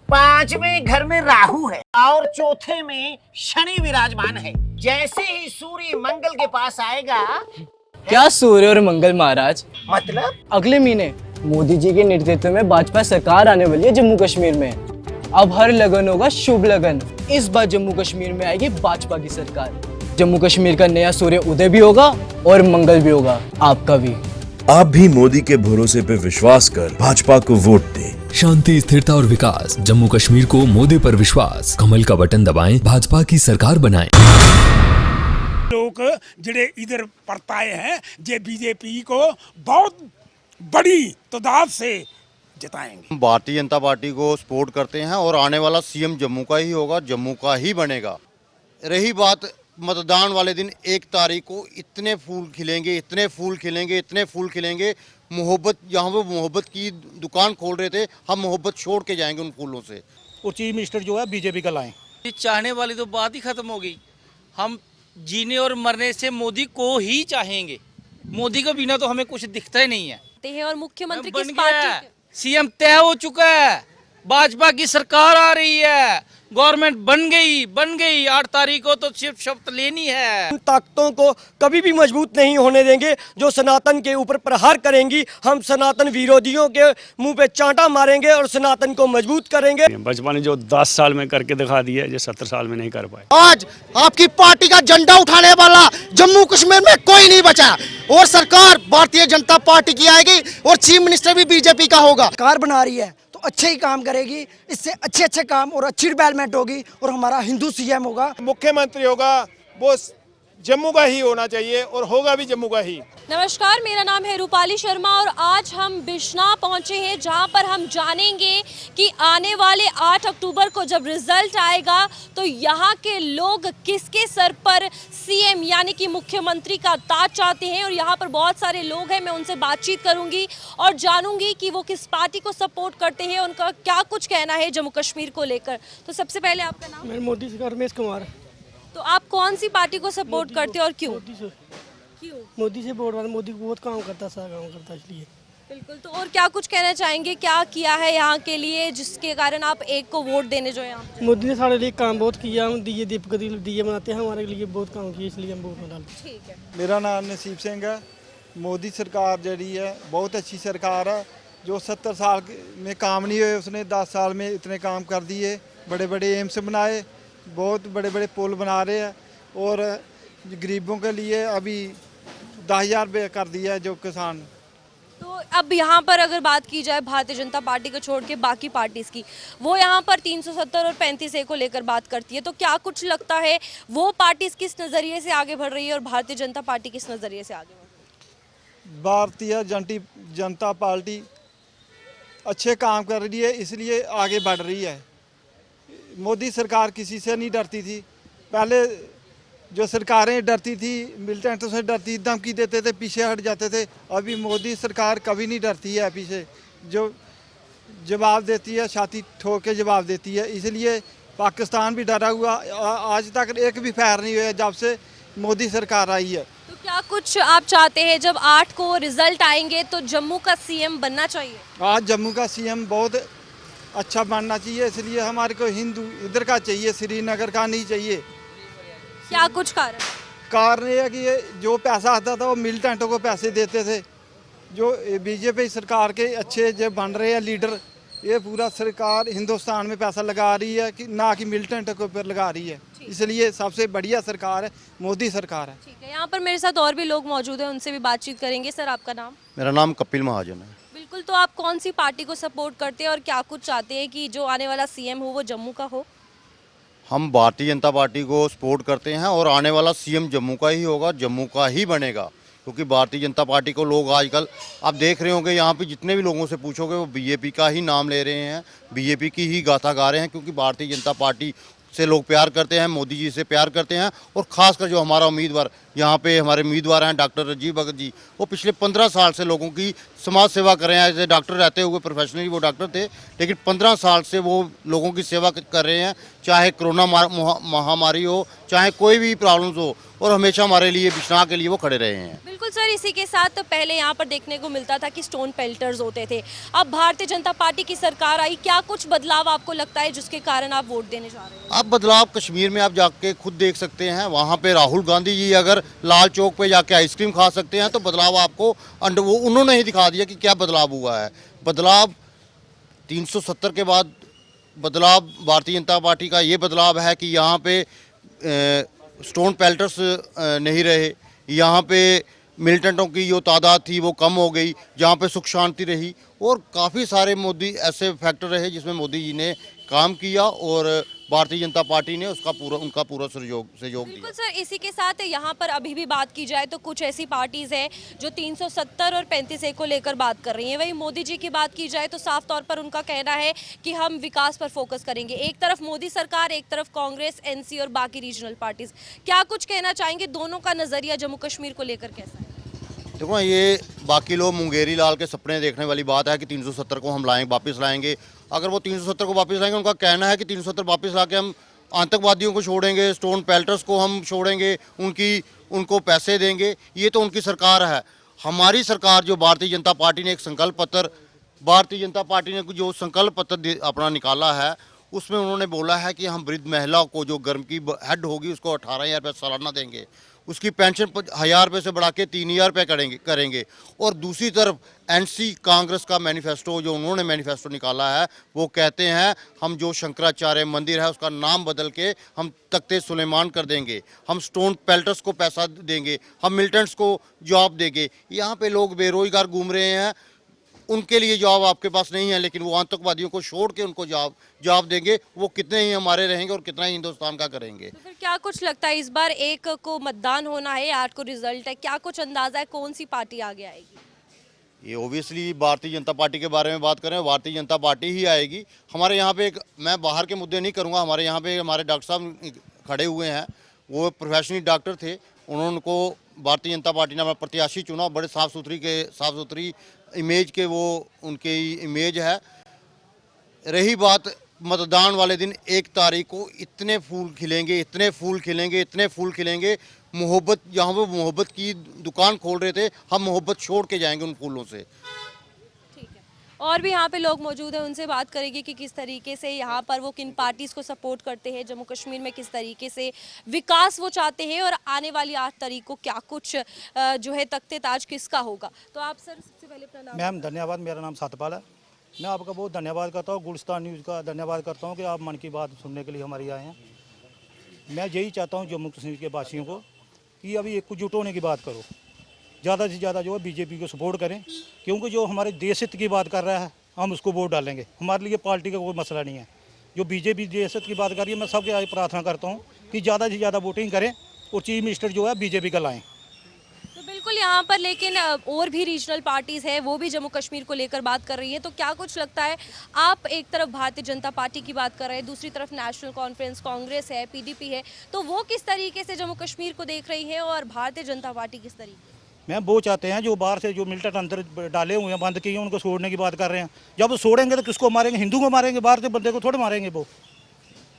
पांचवें घर में राहु है और चौथे में शनि विराजमान है। जैसे ही सूर्य मंगल के पास आएगा। क्या सूर्य और मंगल महाराज? मतलब अगले महीने मोदी जी के नेतृत्व में भाजपा सरकार आने वाली है जम्मू कश्मीर में। अब हर लगन होगा शुभ लगन। इस बार जम्मू कश्मीर में आएगी भाजपा की सरकार। जम्मू कश्मीर का नया सूर्य उदय भी होगा और मंगल भी होगा, आपका भी। आप भी मोदी के भरोसे पे विश्वास कर भाजपा को वोट दें। शांति, स्थिरता और विकास। जम्मू कश्मीर को मोदी पर विश्वास। कमल का बटन दबाएं, भाजपा की सरकार बनाएं। लोग जिहड़े इधर परताए हैं जे बीजेपी को बहुत बड़ी तादाद से जिताएंगे। भारतीय जनता पार्टी को सपोर्ट करते हैं और आने वाला सीएम जम्मू का ही होगा, जम्मू का ही बनेगा। रही बात मतदान वाले दिन 1 तारीख को इतने फूल खिलेंगे, इतने फूल खिलेंगे, इतने फूल खिलेंगे। मोहब्बत, यहाँ पे मोहब्बत की दुकान खोल रहे थे, हम मोहब्बत छोड़ के जाएंगे उन फूलों से। और चीफ मिनिस्टर जो है बीजेपी का लाएं। चाहने वाली तो बात ही खत्म हो गई। हम जीने और मरने से मोदी को ही चाहेंगे। मोदी के बिना तो हमें कुछ दिखता ही नहीं है। और मुख्यमंत्री किस पार्टी? सीएम तय हो चुका है, भाजपा की सरकार आ रही है, गवर्नमेंट बन गई। 8 तारीख को तो सिर्फ शपथ लेनी है। ताकतों को कभी भी मजबूत नहीं होने देंगे जो सनातन के ऊपर प्रहार करेंगी। हम सनातन विरोधियों के मुंह पे चांटा मारेंगे और सनातन को मजबूत करेंगे। भाजपा ने जो 10 साल में करके दिखा दिया है, जो 17 साल में नहीं कर पाए। आज आपकी पार्टी का झंडा उठाने वाला जम्मू कश्मीर में कोई नहीं बचा और सरकार भारतीय जनता पार्टी की आएगी और चीफ मिनिस्टर भी बीजेपी का होगा। सरकार बना रही है तो अच्छे ही काम करेगी, इससे अच्छे काम और अच्छी डेवलपमेंट होगी और हमारा हिंदू सीएम होगा। मुख्यमंत्री होगा वो जम्मू का ही होना चाहिए और होगा भी जम्मू का ही। नमस्कार, मेरा नाम है रूपाली शर्मा और आज हम बिश्नाह पहुंचे हैं जहां पर हम जानेंगे कि आने वाले 8 अक्टूबर को जब रिजल्ट आएगा तो यहां के लोग किसके सर पर सीएम यानी कि मुख्यमंत्री का ताज चाहते हैं। और यहां पर बहुत सारे लोग हैं, मैं उनसे बातचीत करूंगी और जानूंगी कि वो किस पार्टी को सपोर्ट करते हैं, उनका क्या कुछ कहना है जम्मू कश्मीर को लेकर। तो सबसे पहले आपका नाम? मैं मोदी सरकार रमेश कुमार। तो आप कौन सी पार्टी को सपोर्ट करते हैं और क्यों? मोदी से वोट वाला, मोदी बहुत काम करता, सारा काम करता, इसलिए। बिल्कुल। तो और क्या कुछ कहना चाहेंगे, क्या किया है यहाँ के लिए जिसके कारण आप एक को वोट देने जो है यहाँ? मोदी ने हमारे लिए काम बहुत किया। हम दिए दीपक दिए बनाते हैं, हमारे लिए बहुत काम किया, इसलिए हम वोट डालते हैं। ठीक है। मेरा नाम नसीब सिंह है। मोदी सरकार जड़ी है बहुत अच्छी सरकार है। जो 70 साल में काम नहीं हुए उसने 10 साल में इतने काम कर दिए। बड़े बड़े एम्स बनाए, बहुत बड़े बड़े पुल बना रहे हैं और गरीबों के लिए अभी 10,000 रुपये कर दिया है जो किसान। तो अब यहाँ पर अगर बात की जाए भारतीय जनता पार्टी को छोड़ के बाकी पार्टीज की, वो यहाँ पर 370 और 35A को लेकर बात करती है, तो क्या कुछ लगता है वो पार्टीज किस नज़रिए से आगे बढ़ रही है और भारतीय जनता पार्टी किस नज़रिए से आगे बढ़ रही है? भारतीय जनता पार्टी अच्छे काम कर रही है, इसलिए आगे बढ़ रही है। मोदी सरकार किसी से नहीं डरती थी। पहले जो सरकारें डरती थी, मिलिटेंटों से डरती, धमकी देते थे, पीछे हट जाते थे। अभी मोदी सरकार कभी नहीं डरती है पीछे, जो जवाब देती है छाती ठोक के जवाब देती है। इसलिए पाकिस्तान भी डरा हुआ, आज तक एक भी फायर नहीं हुआ जब से मोदी सरकार आई है। तो क्या कुछ आप चाहते हैं जब 8 को रिजल्ट आएंगे तो जम्मू का सीएम बनना चाहिए? आज जम्मू का सीएम बहुत अच्छा बनना चाहिए, इसलिए हमारे को हिंदू इधर का चाहिए, श्रीनगर का नहीं चाहिए। क्या कुछ कारण ये है कि ये जो पैसा आता था वो मिलिटेंटों को पैसे देते थे। जो बीजेपी सरकार के अच्छे जो बन रहे हैं लीडर, ये पूरा सरकार हिंदुस्तान में पैसा लगा रही है कि ना कि मिलिटेंटों के ऊपर लगा रही है। इसलिए सबसे बढ़िया सरकार है मोदी सरकार है। ठीक है, यहाँ पर मेरे साथ और भी लोग मौजूद हैं, उनसे भी बातचीत करेंगे। सर, आपका नाम? मेरा नाम कपिल महाजन है। बिल्कुल। तो आप कौन सी पार्टी को सपोर्ट करते हैं और क्या कुछ चाहते हैं कि जो आने वाला सीएम हो वो जम्मू का हो? हम भारतीय जनता पार्टी को सपोर्ट करते हैं और आने वाला सीएम जम्मू का ही होगा, जम्मू का ही बनेगा। क्योंकि भारतीय जनता पार्टी को लोग आजकल आप देख रहे होंगे, यहाँ पे जितने भी लोगों से पूछोगे वो बीजेपी का ही नाम ले रहे हैं, बीजेपी की ही गाथा गा रहे हैं। क्योंकि भारतीय जनता पार्टी से लोग प्यार करते हैं, मोदी जी से प्यार करते हैं। और ख़ासकर जो हमारा उम्मीदवार यहाँ पे हमारे उम्मीदवार हैं डॉक्टर राजीव भगत जी, वो पिछले 15 साल से लोगों की समाज सेवा कर रहे हैं। एज ए डॉक्टर रहते हुए प्रोफेशनली वो डॉक्टर थे, लेकिन 15 साल से वो लोगों की सेवा कर रहे हैं, चाहे कोरोना महामारी हो, चाहे कोई भी प्रॉब्लम्स हो, और हमेशा हमारे लिए बिश्नाह के लिए वो खड़े रहे हैं। बिल्कुल। बिल्कुल सर, इसी के साथ तो पहले यहाँ पर देखने को मिलता था कि स्टोन पेल्टर्स होते थे। अब भारतीय जनता पार्टी की सरकार आई, क्या कुछ बदलाव आपको लगता है जिसके कारण आप वोट देने जा रहे हैं? अब बदलाव कश्मीर में आप जाके खुद देख सकते हैं। वहाँ पे राहुल गांधी जी अगर लाल चौक पे जाके आइसक्रीम खा सकते हैं तो बदलाव आपको वो उन्होंने ही दिखा दिया कि क्या बदलाव हुआ है। बदलाव 370 के बाद बदलाव भारतीय जनता पार्टी का ये बदलाव है कि यहाँ पे स्टोन पेल्टर्स नहीं रहे, यहाँ पे मिलिटेंटों की जो तादाद थी वो कम हो गई, जहाँ पे सुख शांति रही, और काफ़ी सारे मोदी ऐसे फैक्टर रहे जिसमें मोदी जी ने काम किया और भारतीय जनता पार्टी ने उनका पूरा सहयोग दिया। बिल्कुल सर, इसी के साथ यहाँ पर अभी भी बात की जाए तो कुछ ऐसी पार्टीज हैं जो 370 और 35A को लेकर बात कर रही हैं। वहीं मोदी जी की बात की जाए तो साफ तौर पर उनका कहना है कि हम विकास पर फोकस करेंगे। एक तरफ मोदी सरकार, एक तरफ कांग्रेस, NC और बाकी रीजनल पार्टीज। क्या कुछ कहना चाहेंगे, दोनों का नजरिया जम्मू कश्मीर को लेकर कैसा है? देखो, ये बाकी लोग मुंगेरी लाल के सपने देखने वाली बात है कि 370 को हम वापस लाएंगे। अगर वो 370 को वापस लाएंगे, उनका कहना है कि 370 वापस ला के हम आतंकवादियों को छोड़ेंगे, स्टोन पेल्टर्स को हम छोड़ेंगे, उनको पैसे देंगे। ये तो उनकी सरकार है। हमारी सरकार जो भारतीय जनता पार्टी ने एक संकल्प पत्र, भारतीय जनता पार्टी ने जो संकल्प पत्र अपना निकाला है, उसमें उन्होंने बोला है कि हम वृद्ध महिला को जो गर्म की हेड होगी उसको 18,000 रुपये सालाना देंगे, उसकी पेंशन 1,000 रुपये से बढ़ा के 3,000 रुपये करेंगे। और दूसरी तरफ NC कांग्रेस का मैनिफेस्टो जो उन्होंने मैनिफेस्टो निकाला है, वो कहते हैं हम जो शंकराचार्य मंदिर है उसका नाम बदल के हम तख्ते सुलेमान कर देंगे, हम स्टोन पेल्टर्स को पैसा देंगे, हम मिलिटेंट्स को जॉब देंगे। यहाँ पे लोग बेरोजगार घूम रहे हैं, उनके लिए जॉब आपके पास नहीं है, लेकिन वो आतंकवादियों को छोड़ के उनको जॉब देंगे। वो कितने ही हमारे रहेंगे और कितना ही हिंदुस्तान का करेंगे। तो फिर क्या कुछ लगता है, इस बार 1 को मतदान होना है, 8 को रिजल्ट है, क्या कुछ अंदाजा है कौन सी पार्टी आगे आएगी? ये ओबियसली भारतीय जनता पार्टी के बारे में बात करें, भारतीय जनता पार्टी ही आएगी। हमारे यहाँ पे मैं बाहर के मुद्दे नहीं करूँगा, हमारे यहाँ पे हमारे डॉक्टर साहब खड़े हुए हैं, वो प्रोफेशनल डॉक्टर थे, उनको भारतीय जनता पार्टी ने अपना प्रत्याशी चुना। बड़े साफ़ सुथरी इमेज के वो उनकी इमेज है। रही बात मतदान वाले दिन 1 तारीख को इतने फूल खिलेंगे, मोहब्बत, जहाँ वो मोहब्बत की दुकान खोल रहे थे, हम मोहब्बत छोड़ के जाएंगे उन फूलों से। ठीक है, और भी यहाँ पे लोग मौजूद हैं, उनसे बात करेंगे कि किस तरीके से यहाँ पर वो किन पार्टीज को सपोर्ट करते हैं, जम्मू कश्मीर में किस तरीके से विकास वो चाहते हैं, और आने वाली 8 तारीख को क्या कुछ जो है तख्ते ताज किसका होगा। तो आप सर सबसे पहले अपना नाम। मैम धन्यवाद, मेरा नाम सतपाल है। मैं आपका बहुत धन्यवाद करता हूँ, गुलिस्तान न्यूज़ का धन्यवाद करता हूँ कि आप मन की बात सुनने के लिए हमारी आए हैं। मैं यही चाहता हूँ जम्मू कश्मीर के वासियों को कि अभी एकजुट होने की बात करो, ज़्यादा से ज़्यादा जो है बीजेपी को सपोर्ट करें, क्योंकि जो हमारे देश हित की बात कर रहा है हम उसको वोट डालेंगे। हमारे लिए पार्टी का कोई मसला नहीं है। जो बीजेपी देश हित की बात कर रही है, मैं सबके आज प्रार्थना करता हूँ कि ज़्यादा से ज़्यादा वोटिंग करें और चीफ मिनिस्टर जो है बीजेपी का लाएँ। तो बिल्कुल यहाँ पर लेकिन और भी रीजनल पार्टीज है, वो भी जम्मू कश्मीर को लेकर बात कर रही है। तो क्या कुछ लगता है, आप एक तरफ भारतीय जनता पार्टी की बात कर रहे हैं, दूसरी तरफ नेशनल कॉन्फ्रेंस, कांग्रेस है, PDP है, तो वो किस तरीके से जम्मू कश्मीर को देख रही है और भारतीय जनता पार्टी किस तरीके? मैम वो चाहते हैं जो बाहर से जो मिलिटेंट अंदर डाले हुए हैं, बंद किए हैं, उनको छोड़ने की बात कर रहे हैं। जब छोड़ेंगे तो किसको मारेंगे? हिंदू को मारेंगे, बाहर के बंदे को थोड़े मारेंगे। वो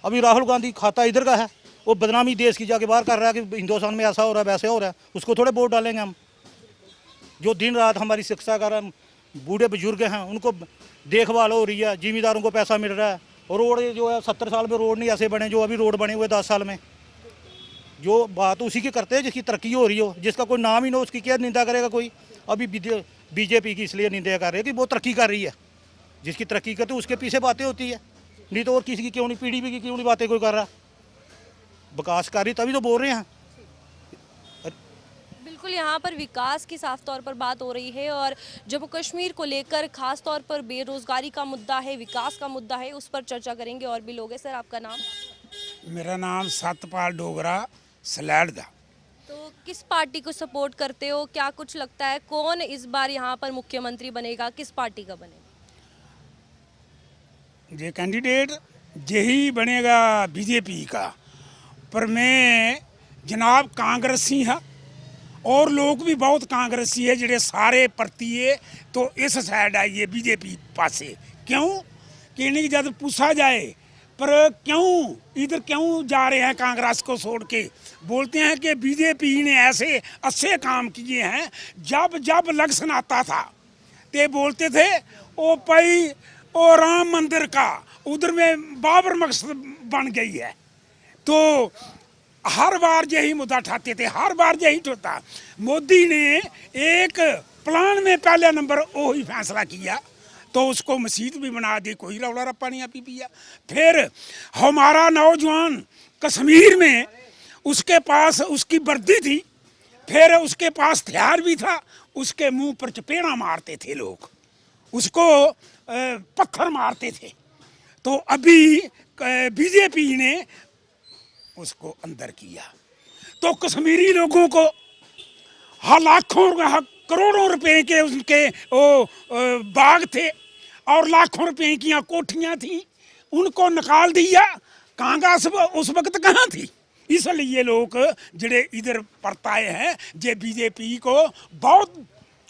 अभी राहुल गांधी खाता इधर का है, वो बदनामी देश की जाके बाहर कर रहा है कि हिंदुस्तान में ऐसा हो रहा है, वैसे हो रहा है, उसको थोड़े वोट डालेंगे हम। जो दिन रात हमारी शिक्षा कर रहे हैं, बूढ़े बुजुर्ग हैं, उनको देखभाल हो रही है, जिम्मेदारों को पैसा मिल रहा है। और रोड जो है 70 साल में रोड नहीं ऐसे बने जो अभी रोड बने हुए 10 साल में। जो बात उसी की करते हैं जिसकी तरक्की हो रही हो, जिसका कोई नाम ही ना, उसकी क्या निंदा करेगा कोई? अभी बीजेपी की इसलिए निंदा कर रहे हैं कि वो तरक्की कर रही है। जिसकी तरक्की करते उसके पीछे बातें होती है, नहीं तो और किसी की क्यों नहीं, PDP की क्यों नहीं बातें कोई कर रहा? विकास कर रही तभी तो बोल रहे हैं। बिल्कुल, यहाँ पर विकास की साफ तौर पर बात हो रही है और जम्मू कश्मीर को लेकर खास तौर पर बेरोजगारी का मुद्दा है, विकास का मुद्दा है, उस पर चर्चा करेंगे। और भी लोग हैं। सर आपका नाम? मेरा नाम सतपाल डोगरा सलैड दा। तो किस पार्टी को सपोर्ट करते हो, क्या कुछ लगता है कौन इस बार यहाँ पर मुख्यमंत्री बनेगा, किस पार्टी का बनेगा? ये कैंडिडेट यही बनेगा बीजेपी का, पर मैं जनाब कांग्रेसी हाँ और लोग भी बहुत कांग्रेसी है जिहड़े सारे परतिए तो इस साइड आइए बीजेपी पासे। क्यों कि इन्हें जब पूछा जाए पर क्यों इधर क्यों जा रहे हैं कांग्रेस को छोड़ के? बोलते हैं कि बीजेपी ने ऐसे अच्छे काम किए हैं। जब जब इलेक्शन आता था ते बोलते थे ओ भाई ओ राम मंदिर का उधर में बाबर मस्जिद बन गई है। तो हर बार यही मुद्दा उठाते थे, हर बार यही होता। मोदी ने एक प्लान में पहले नंबर वही फैसला किया तो उसको मस्जिद भी बना दी, कोई रौला रप्पा नहीं आपी पिया। फिर हमारा नौजवान कश्मीर में उसके पास उसकी वर्दी थी, फिर उसके पास हथियार भी था, उसके मुंह पर चपेड़ा मारते थे लोग, उसको पत्थर मारते थे। तो अभी बीजेपी ने उसको अंदर किया तो कश्मीरी लोगों को लाखों करोड़ों रुपए के उनके बाग थे और लाखों रुपए की कोठियां थी, उनको निकाल दिया। कांग्रेस उस वक्त कहाँ थी? इसलिए लोग जड़े इधर परताए हैं जे बीजेपी को बहुत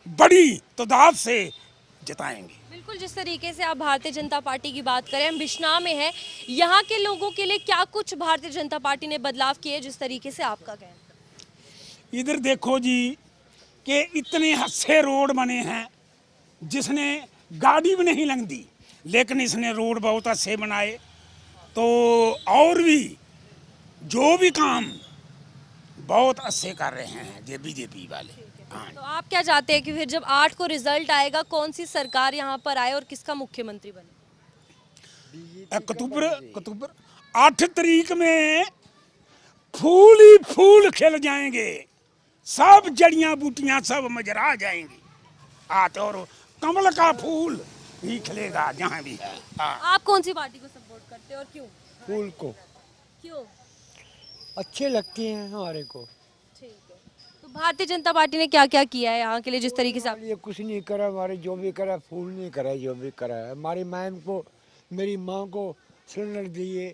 बड़ी तादाद से जिताएंगे। बिल्कुल, जिस तरीके से आप भारतीय जनता पार्टी की बात करें, हम बिश्ना में हैं, यहाँ के लोगों के लिए क्या कुछ भारतीय जनता पार्टी ने बदलाव किए जिस तरीके से आपका कहना? इधर देखो जी कि इतने अच्छे रोड बने हैं जिसने गाड़ी भी नहीं लंघती, लेकिन इसने रोड बहुत अच्छे बनाए। तो और भी जो भी काम बहुत अच्छे कर रहे हैं ये बीजेपी वाले। तो आप क्या चाहते हैं कि फिर जब 8 को रिजल्ट आएगा कौन सी सरकार यहाँ पर आए और किसका मुख्यमंत्री बने? अक्टूबर 8 तारीख में फूल ही फूल खिल जाएंगे, सब जड़ियां बूटियां सब मजरा जाएंगी। और कमल का फूल भी खिलेगा जहाँ भी है। आप कौन सी पार्टी को सपोर्ट करते हैं और क्यों? फूल को। क्यों? अच्छे लगती हैं हमारे को। ठीक है, तो भारतीय जनता पार्टी ने क्या क्या किया है यहाँ के लिए जिस तरीके से आप? ये कुछ नहीं करा, हमारे जो भी करा फूल नहीं करा, जो भी करा है हमारी मैम को, मेरी माँ को सिलेंडर दिए,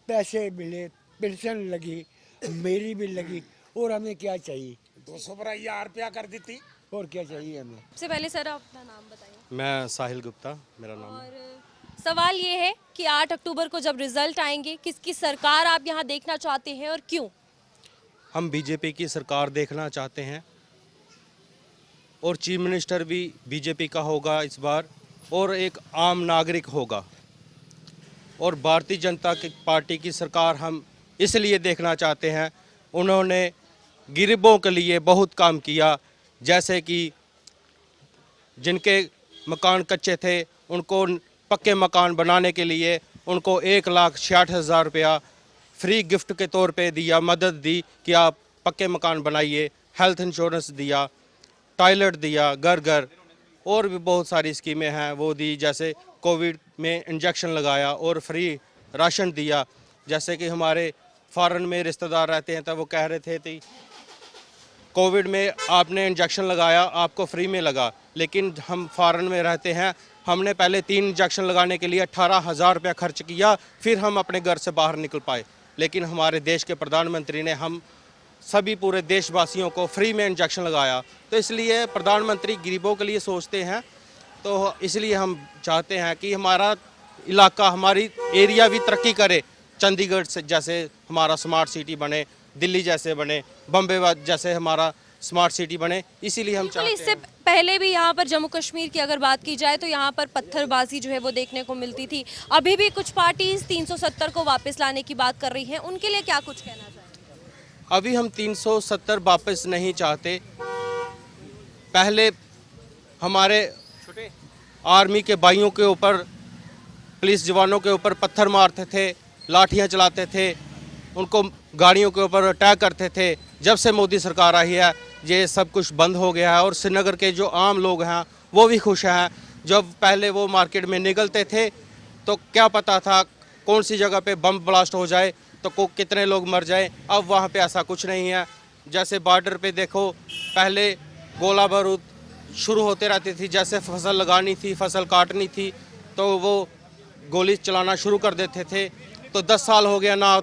पैसे मिले, पेंशन लगी, मेरी भी लगी, और हमें क्या चाहिए? 200 रुपया कर देती, और क्या चाहिए हमें? सबसे पहले सर अपना नाम बताइए। मैं साहिल गुप्ता मेरा नाम है। और सवाल ये है कि 8 अक्टूबर को जब रिजल्ट आएंगे किसकी सरकार आप यहाँ देखना चाहते हैं और क्यों? हम बीजेपी की सरकार देखना चाहते हैं और चीफ मिनिस्टर भी बीजेपी का होगा इस बार, और एक आम नागरिक होगा। और भारतीय जनता पार्टी की सरकार हम इसलिए देखना चाहते हैं, उन्होंने गरीबों के लिए बहुत काम किया, जैसे कि जिनके मकान कच्चे थे उनको पक्के मकान बनाने के लिए उनको 1,60,000 रुपया फ्री गिफ्ट के तौर पे दिया, मदद दी कि आप पक्के मकान बनाइए, हेल्थ इंश्योरेंस दिया, टॉयलेट दिया घर घर, और भी बहुत सारी स्कीमें हैं वो दी, जैसे कोविड में इंजेक्शन लगाया और फ्री राशन दिया। जैसे कि हमारे फॉरेन में रिश्तेदार रहते हैं तो वो कह रहे थे कि कोविड में आपने इंजेक्शन लगाया आपको फ्री में लगा, लेकिन हम फॉरेन में रहते हैं, हमने पहले 3 इंजेक्शन लगाने के लिए 18,000 रुपया खर्च किया, फिर हम अपने घर से बाहर निकल पाए। लेकिन हमारे देश के प्रधानमंत्री ने हम सभी पूरे देशवासियों को फ्री में इंजेक्शन लगाया। तो इसलिए प्रधानमंत्री गरीबों के लिए सोचते हैं, तो इसलिए हम चाहते हैं कि हमारा इलाका, हमारी एरिया भी तरक्की करे, चंडीगढ़ से जैसे हमारा स्मार्ट सिटी बने, दिल्ली जैसे बने, बम्बे जैसे हमारा स्मार्ट सिटी बने। इसीलिए हम चाहते हैं। इससे पहले भी यहाँ पर जम्मू कश्मीर की अगर बात की जाए तो यहाँ पर पत्थरबाजी जो है वो देखने को मिलती थी। अभी भी कुछ पार्टीज 370 को वापस लाने की बात कर रही हैं, उनके लिए क्या कुछ कहना चाहेंगे? अभी हम 370 वापस नहीं चाहते। पहले हमारे आर्मी के भाइयों के ऊपर, पुलिस जवानों के ऊपर पत्थर मारते थे, लाठियां चलाते थे, उनको गाड़ियों के ऊपर अटैक करते थे। जब से मोदी सरकार आई है ये सब कुछ बंद हो गया है और श्रीनगर के जो आम लोग हैं वो भी खुश हैं। जब पहले वो मार्केट में निकलते थे तो क्या पता था कौन सी जगह पे बम ब्लास्ट हो जाए तो कितने लोग मर जाए, अब वहाँ पे ऐसा कुछ नहीं है। जैसे बॉर्डर पे देखो, पहले गोला बारूद शुरू होते रहती थी, जैसे फसल लगानी थी, फसल काटनी थी तो वो गोली चलाना शुरू कर देते थे। तो 10 साल हो गया ना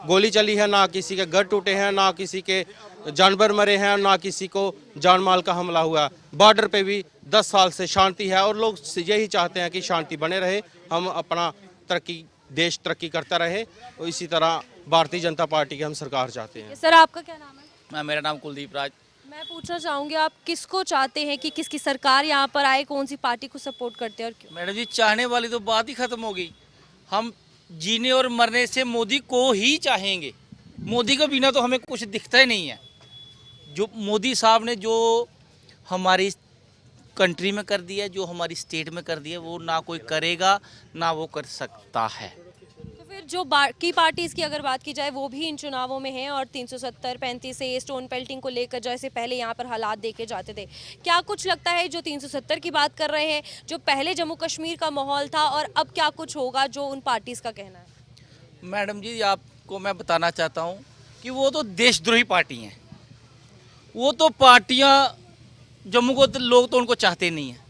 गोली चली है, ना किसी के घर टूटे हैं, ना किसी के जानवर मरे हैं, ना किसी को जान माल का हमला हुआ। बॉर्डर पे भी 10 साल से शांति है और लोग यही चाहते हैं कि शांति बने रहे, हम अपना तरक्की देश तरक्की करता रहे, और इसी तरह भारतीय जनता पार्टी की हम सरकार चाहते हैं। सर आपका क्या नाम है? मेरा नाम कुलदीप राज। मैं पूछना चाहूँगी आप किसको चाहते हैं कि किसकी सरकार यहाँ पर आए, कौन सी पार्टी को सपोर्ट करते हैं और क्यों? मैडम जी, चाहने वाली तो बात ही खत्म हो गई। हम जीने और मरने से मोदी को ही चाहेंगे। मोदी के बिना तो हमें कुछ दिखता ही नहीं है। जो मोदी साहब ने जो हमारी कंट्री में कर दिया, जो हमारी स्टेट में कर दिया, वो ना कोई करेगा ना वो कर सकता है। तो फिर जो बाकी पार्टीज की अगर बात की जाए वो भी इन चुनावों में हैं और 370 35 से स्टोन पेल्टिंग को लेकर जैसे पहले यहाँ पर हालात देखे जाते थे, क्या कुछ लगता है जो 370 की बात कर रहे हैं, जो पहले जम्मू कश्मीर का माहौल था और अब क्या कुछ होगा, जो उन पार्टीज का कहना है? मैडम जी, आपको मैं बताना चाहता हूँ कि वो तो देशद्रोही पार्टी हैं। वो तो पार्टियाँ जम्मू को लोग तो उनको चाहते नहीं हैं।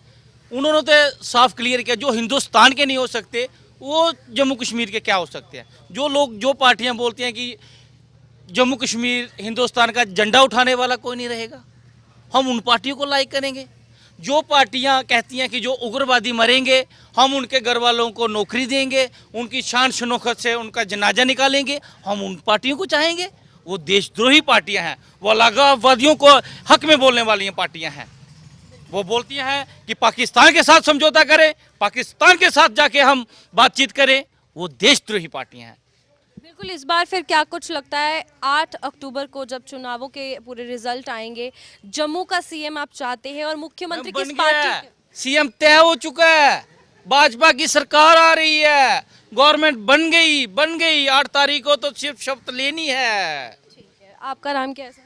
उन्होंने तो साफ क्लियर किया, जो हिंदुस्तान के नहीं हो सकते वो जम्मू कश्मीर के क्या हो सकते हैं। जो लोग जो पार्टियां बोलती हैं कि जम्मू कश्मीर हिंदुस्तान का झंडा उठाने वाला कोई नहीं रहेगा, हम उन पार्टियों को लाइक करेंगे। जो पार्टियां कहती हैं कि जो उग्रवादी मरेंगे हम उनके घर वालों को नौकरी देंगे, उनकी शान शनौकत से उनका जनाजा निकालेंगे, हम उन पार्टियों को चाहेंगे। वो देशद्रोही पार्टियां हैं, वो अलगाववादियों को हक में बोलने वाली पार्टियां हैं। वो बोलती हैं कि पाकिस्तान के साथ समझौता करें, पाकिस्तान के साथ जाके हम बातचीत करें। वो देशद्रोही पार्टियां हैं। बिल्कुल। इस बार फिर क्या कुछ लगता है 8 अक्टूबर को जब चुनावों के पूरे रिजल्ट आएंगे, जम्मू का सीएम आप चाहते हैं और मुख्यमंत्री किस पार्टी? सीएम तय हो चुका है, भाजपा की सरकार आ रही है, गवर्नमेंट बन गई 8 तारीख को, तो सिर्फ शपथ लेनी है। ठीक है, आपका नाम क्या है सर?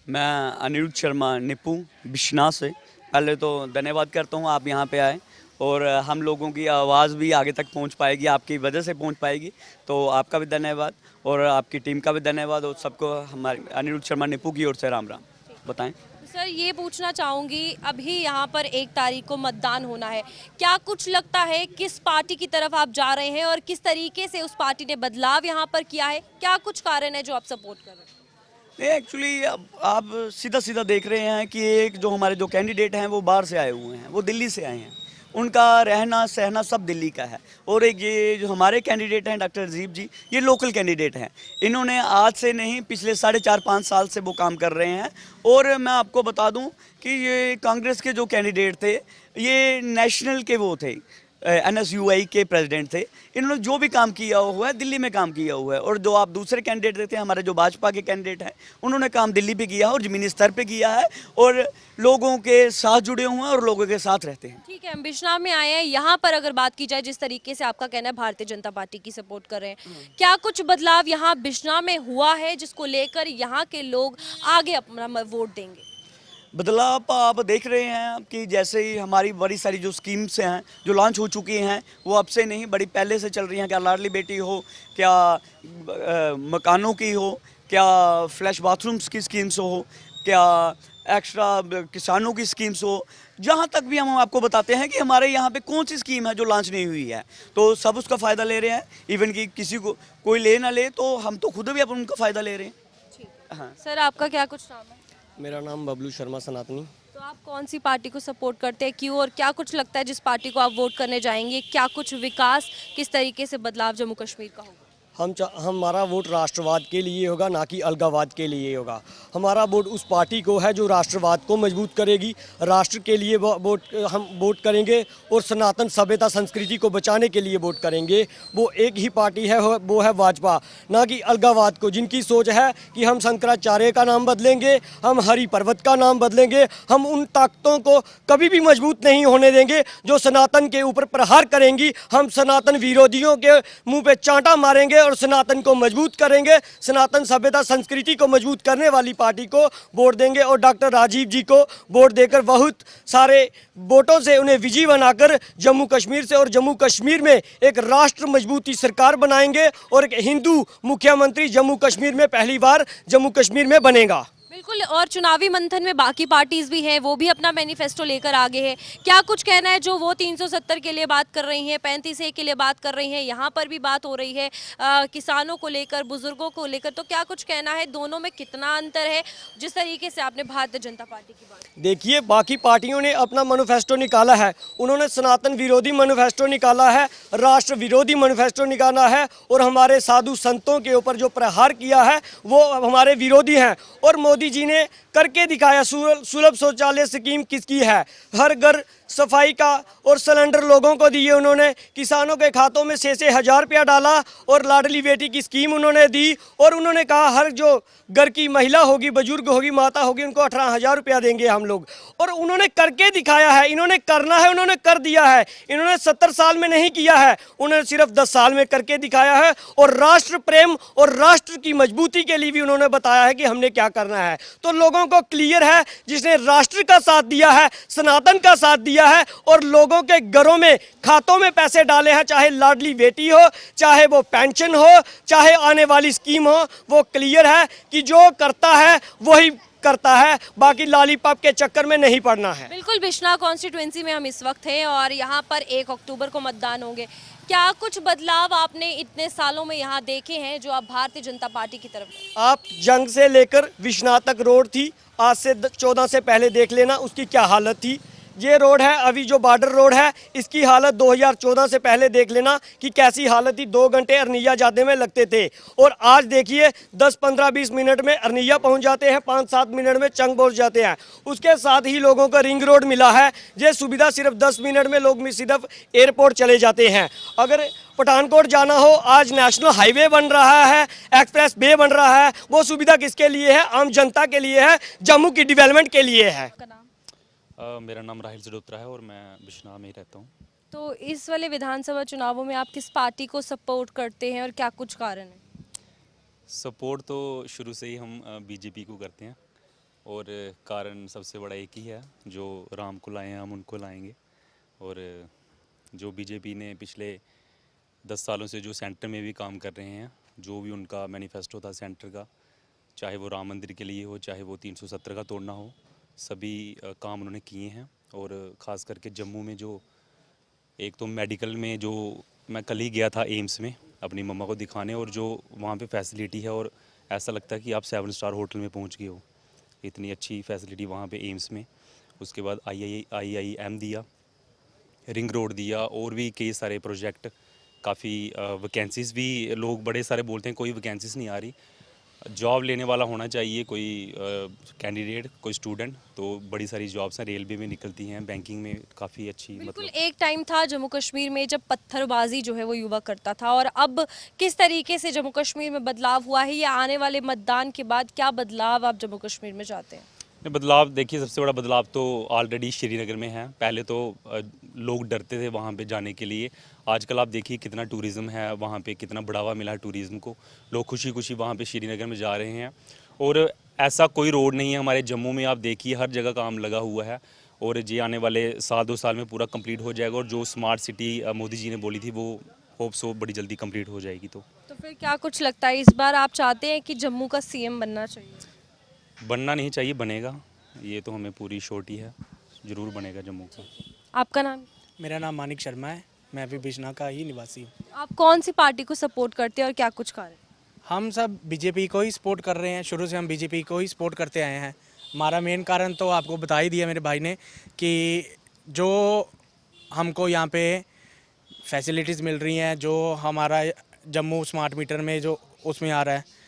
मैं अनिरुद्ध शर्मा निप्पू बिश्नाह से। पहले तो धन्यवाद करता हूँ आप यहाँ पे आए, और हम लोगों की आवाज़ भी आगे तक पहुँच पाएगी, आपकी वजह से पहुँच पाएगी, तो आपका भी धन्यवाद और आपकी टीम का भी धन्यवाद, और सबको हमारे अनिरुद्ध शर्मा निप्पू की ओर से राम राम। बताएं सर, ये पूछना चाहूँगी, अभी यहाँ पर 1 तारीख को मतदान होना है, क्या कुछ लगता है किस पार्टी की तरफ आप जा रहे हैं और किस तरीके से उस पार्टी ने बदलाव यहाँ पर किया है? क्या कुछ कारण है जो आप सपोर्ट कर रहे हैं? नहीं, एक्चुअली आप सीधा सीधा देख रहे हैं कि एक जो हमारे जो कैंडिडेट हैं वो बाहर से आए हुए हैं, वो दिल्ली से आए हैं, उनका रहना सहना सब दिल्ली का है। और एक ये जो हमारे कैंडिडेट हैं डॉक्टर अजीब जी, ये लोकल कैंडिडेट हैं। इन्होंने आज से नहीं, पिछले 4.5-5 साल से वो काम कर रहे हैं। और मैं आपको बता दूं कि ये कांग्रेस के जो कैंडिडेट थे, ये नेशनल के वो थे, NSUI के प्रेसिडेंट थे। इन्होंने जो भी काम किया हुआ है दिल्ली में काम किया हुआ है। और जो आप दूसरे कैंडिडेट देते हैं, हमारे जो भाजपा के कैंडिडेट हैं, उन्होंने काम दिल्ली पे किया है और ज़मीनी स्तर पे किया है, और लोगों के साथ जुड़े हुए हैं और लोगों के साथ रहते हैं। ठीक है, हम बिश्नाह में आए हैं। यहाँ पर अगर बात की जाए, जिस तरीके से आपका कहना है भारतीय जनता पार्टी की सपोर्ट कर रहे हैं, क्या कुछ बदलाव यहाँ बिश्नाह में हुआ है जिसको लेकर यहाँ के लोग आगे अपना वोट देंगे? बदलाव आप देख रहे हैं कि जैसे ही हमारी बड़ी सारी जो स्कीम्स हैं जो लॉन्च हो चुकी हैं, वो अब से नहीं बड़ी पहले से चल रही हैं। क्या लाडली बेटी हो, क्या मकानों की हो, क्या फ्लैश बाथरूम्स की स्कीम्स हो, क्या एक्स्ट्रा किसानों की स्कीम्स हो, जहाँ तक भी हम आपको बताते हैं कि हमारे यहाँ पे कौन सी स्कीम है जो लॉन्च नहीं हुई है, तो सब उसका फ़ायदा ले रहे हैं। इवन कि किसी को कोई ले ना ले, तो हम तो खुद भी अब उनका फ़ायदा ले रहे हैं। हाँ सर, आपका क्या कुछ नाम है? मेरा नाम बबलू शर्मा सनातनी। तो आप कौन सी पार्टी को सपोर्ट करते हैं, क्यों, और क्या कुछ लगता है जिस पार्टी को आप वोट करने जाएंगे, क्या कुछ विकास, किस तरीके से बदलाव जम्मू कश्मीर का होगा? हमारा वोट राष्ट्रवाद के लिए होगा, ना कि अलगावाद के लिए होगा। हमारा वोट उस पार्टी को है जो राष्ट्रवाद को मजबूत करेगी, राष्ट्र के लिए हम वोट करेंगे और सनातन सभ्यता संस्कृति को बचाने के लिए वोट करेंगे। वो एक ही पार्टी है, वो है भाजपा, ना कि अलगावाद को, जिनकी सोच है कि हम शंकराचार्य का नाम बदलेंगे, हम हरि पर्वत का नाम बदलेंगे। हम उन ताकतों को कभी भी मजबूत नहीं होने देंगे जो सनातन के ऊपर प्रहार करेंगी। हम सनातन विरोधियों के मुँह पे चांटा मारेंगे और सनातन को मजबूत करेंगे। सनातन सभ्यता संस्कृति को मजबूत करने वाली पार्टी को वोट देंगे और डॉक्टर राजीव जी को वोट देकर बहुत सारे वोटों से उन्हें विजयी बनाकर जम्मू कश्मीर से और जम्मू कश्मीर में एक राष्ट्र मजबूती सरकार बनाएंगे और एक हिंदू मुख्यमंत्री जम्मू कश्मीर में पहली बार जम्मू कश्मीर में बनेगा। बिल्कुल। और चुनावी मंथन में बाकी पार्टीज भी हैं, वो भी अपना मैनिफेस्टो लेकर आगे है। क्या कुछ कहना है जो वो 370 के लिए बात कर रही हैं, 35A के लिए बात कर रही हैं, यहाँ पर भी बात हो रही है किसानों को लेकर, बुजुर्गों को लेकर, तो क्या कुछ कहना है, दोनों में कितना अंतर है? जिस तरीके से आपने भारतीय जनता पार्टी की बात, देखिए बाकी पार्टियों ने अपना मैनिफेस्टो निकाला है, उन्होंने सनातन विरोधी मैनिफेस्टो निकाला है, राष्ट्र विरोधी मैनिफेस्टो निकाला है, और हमारे साधु संतों के ऊपर जो प्रहार किया है वो हमारे विरोधी हैं। और मोदी जी ने करके दिखाया, सुलभ शौचालय स्कीम किसकी है, हर घर सफाई का, और सिलेंडर लोगों को दिए उन्होंने, किसानों के खातों में 6,000 रुपया डाला, और लाडली बेटी की स्कीम उन्होंने दी, और उन्होंने कहा हर जो घर की महिला होगी, बुजुर्ग होगी, माता होगी, उनको 18,000 रुपया देंगे हम लोग। और उन्होंने करके दिखाया है, इन्होंने करना है, उन्होंने कर दिया है। इन्होंने 70 साल में नहीं किया है, उन्होंने सिर्फ 10 साल में करके दिखाया है। और राष्ट्र प्रेम और राष्ट्र की मजबूती के लिए भी उन्होंने बताया है कि हमने क्या करना है। तो लोगों को क्लियर है, जिसने राष्ट्र का साथ दिया है, सनातन का साथ दिया है, और लोगों के घरों में खातों में पैसे डाले हैं, चाहे लाडली बेटी हो, चाहे वो पेंशन हो, चाहे आने वाली स्कीम हो, वो क्लियर है कि जो करता है वही करता है, बाकी लॉलीपॉप के चक्कर में नहीं पड़ना है। बिल्कुल। बिश्ना कॉन्स्टिट्यूएंसी में हम इस वक्त हैं और यहाँ पर 1 अक्टूबर को मतदान होंगे। क्या कुछ बदलाव आपने इतने सालों में यहाँ देखे हैं जो आप भारतीय जनता पार्टी की तरफ? आप जंग से लेकर विश्वनाथ तक रोड थी, आज से 14 से पहले देख लेना उसकी क्या हालत थी। ये रोड है अभी जो बॉर्डर रोड है, इसकी हालत 2014 से पहले देख लेना कि कैसी हालत थी। 2 घंटे अरनिया जाने में लगते थे, और आज देखिए 10, 15, 20 मिनट में अरनिया पहुंच जाते हैं, 5, 7 मिनट में चंग पहुंच जाते हैं। उसके साथ ही लोगों को रिंग रोड मिला है, ये सुविधा सिर्फ 10 मिनट में लोग सिर्फ एयरपोर्ट चले जाते हैं। अगर पठानकोट जाना हो, आज नेशनल हाईवे बन रहा है, एक्सप्रेस वे बन रहा है, वो सुविधा किसके लिए है? आम जनता के लिए है, जम्मू की डेवलपमेंट के लिए है। मेरा नाम राहिल जडोत्रा है और मैं बिश्नाह में ही रहता हूँ। तो इस वाले विधानसभा चुनावों में आप किस पार्टी को सपोर्ट करते हैं और क्या कुछ कारण है? सपोर्ट तो शुरू से ही हम बीजेपी को करते हैं, और कारण सबसे बड़ा एक ही है, जो राम को लाए हैं हम उनको लाएंगे। और जो बीजेपी ने पिछले 10 सालों से जो सेंटर में भी काम कर रहे हैं, जो भी उनका मैनिफेस्टो था सेंटर का, चाहे वो राम मंदिर के लिए हो, चाहे वो 370 का तोड़ना हो, सभी काम उन्होंने किए हैं। और ख़ास करके जम्मू में जो एक तो मेडिकल में, जो मैं कल ही गया था एम्स में अपनी मम्मा को दिखाने, और जो वहाँ पे फैसिलिटी है, और ऐसा लगता है कि आप 7 स्टार होटल में पहुँच गए हो, इतनी अच्छी फैसिलिटी वहाँ पे एम्स में। उसके बाद IIM दिया, रिंग रोड दिया, और भी कई सारे प्रोजेक्ट, काफ़ी वैकेंसीज़ भी लोग बड़े सारे बोलते हैं, कोई वैकेंसीज़ नहीं आ रही। जॉब लेने वाला होना चाहिए कोई कैंडिडेट, कोई स्टूडेंट, तो बड़ी सारी जॉब्स हैं, रेलवे में निकलती हैं, बैंकिंग में काफ़ी अच्छी। बिल्कुल। एक टाइम था जम्मू कश्मीर में जब पत्थरबाजी जो है वो युवा करता था, और अब किस तरीके से जम्मू कश्मीर में बदलाव हुआ है, या आने वाले मतदान के बाद क्या बदलाव आप जम्मू कश्मीर में चाहते हैं? बदलाव देखिए, सबसे बड़ा बदलाव तो ऑलरेडी श्रीनगर में है। पहले तो लोग डरते थे वहाँ पे जाने के लिए, आजकल आप देखिए कितना टूरिज़्म है वहाँ पे, कितना बढ़ावा मिला है टूरिज़्म को, लोग खुशी खुशी वहाँ पे श्रीनगर में जा रहे हैं। और ऐसा कोई रोड नहीं है हमारे जम्मू में, आप देखिए हर जगह काम लगा हुआ है, और ये आने वाले 1-2 साल में पूरा कंप्लीट हो जाएगा। और जो स्मार्ट सिटी मोदी जी ने बोली थी, वो होप्स हो बड़ी जल्दी कंप्लीट हो जाएगी। तो फिर क्या कुछ लगता है, इस बार आप चाहते हैं कि जम्मू का CM बनना चाहिए? बनना नहीं चाहिए, बनेगा, ये तो हमें पूरी श्योरिटी है, ज़रूर बनेगा जम्मू का। आपका नाम? मेरा नाम मानिक शर्मा है, मैं भी बिश्नाह का ही निवासी हूँ। आप कौन सी पार्टी को सपोर्ट करते हैं और क्या कुछ कारण? हम सब बीजेपी को ही सपोर्ट कर रहे हैं, शुरू से हम बीजेपी को ही सपोर्ट करते आए हैं। हमारा मेन कारण तो आपको बता ही दिया मेरे भाई ने, कि जो हमको यहाँ पे फैसिलिटीज़ मिल रही हैं, जो हमारा जम्मू स्मार्ट मीटर में जो उसमें आ रहा है,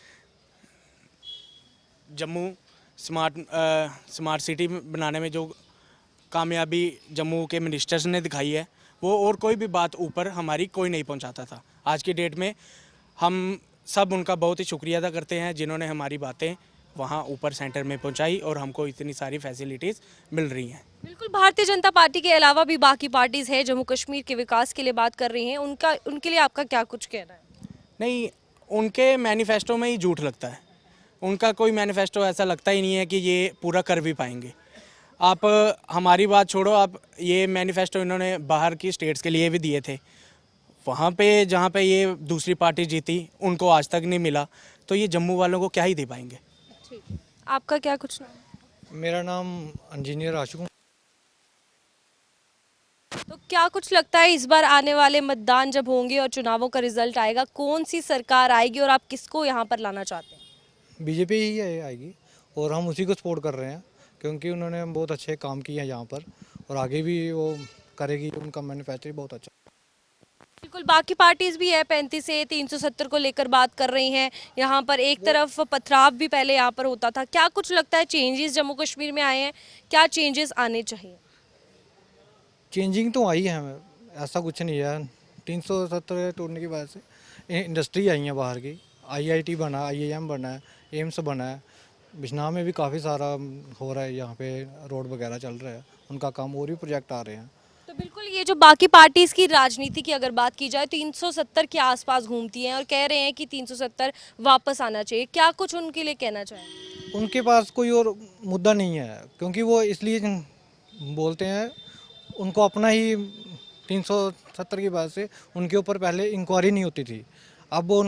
जम्मू स्मार्ट सिटी बनाने में जो कामयाबी जम्मू के मिनिस्टर्स ने दिखाई है, वो और कोई भी बात ऊपर हमारी कोई नहीं पहुंचाता था। आज की डेट में हम सब उनका बहुत ही शुक्रिया अदा करते हैं, जिन्होंने हमारी बातें वहाँ ऊपर सेंटर में पहुंचाई और हमको इतनी सारी फैसिलिटीज़ मिल रही हैं। बिल्कुल। भारतीय जनता पार्टी के अलावा भी बाकी पार्टीज़ हैं जम्मू कश्मीर के विकास के लिए बात कर रही हैं, उनके लिए आपका क्या कुछ कहना है? नहीं, उनके मैनिफेस्टो में ही झूठ लगता है, उनका कोई मैनिफेस्टो ऐसा लगता ही नहीं है कि ये पूरा कर भी पाएंगे। आप हमारी बात छोड़ो, आप ये मैनिफेस्टो इन्होंने बाहर की स्टेट्स के लिए भी दिए थे, वहाँ पे जहाँ पे ये दूसरी पार्टी जीती उनको आज तक नहीं मिला, तो ये जम्मू वालों को क्या ही दे पाएंगे। आपका क्या कुछ नाम है? मेरा नाम इंजीनियर आशुक। तो क्या कुछ लगता है इस बार आने वाले मतदान जब होंगे और चुनावों का रिजल्ट आएगा, कौन सी सरकार आएगी और आप किसको यहाँ पर लाना चाहते हैं? बीजेपी ही आएगी और हम उसी को सपोर्ट कर रहे हैं क्योंकि उन्होंने बहुत अच्छे काम किए हैं यहाँ पर और आगे भी वो करेगी। उनका मैन्युफैक्चरिंग बहुत अच्छा। बिल्कुल, बाकी पार्टीज भी है 35 से 370 को लेकर बात कर रही हैं। यहाँ पर एक तरफ पथराव भी पहले यहाँ पर होता था। क्या कुछ लगता है चेंजेस जम्मू कश्मीर में आए हैं, क्या चेंजेस आने चाहिए? चेंजिंग तो आई है, ऐसा कुछ नहीं है। 370 तोड़ने की वजह से इंडस्ट्री आई है बाहर की, IIT बना, IIM बना है, एम्स बना है। बिजनौर में भी काफ़ी सारा हो रहा है, यहाँ पे रोड वगैरह चल रहा है, उनका काम और भी प्रोजेक्ट आ रहे हैं। तो बिल्कुल, ये जो बाकी पार्टीज की राजनीति की अगर बात की जाए 370 के आसपास घूमती हैं और कह रहे हैं कि 370 वापस आना चाहिए, क्या कुछ उनके लिए कहना चाहें? उनके पास कोई और मुद्दा नहीं है क्योंकि वो इसलिए बोलते हैं, उनको अपना ही 370 की बात से उनके ऊपर पहले इंक्वायरी नहीं होती थी, अब वो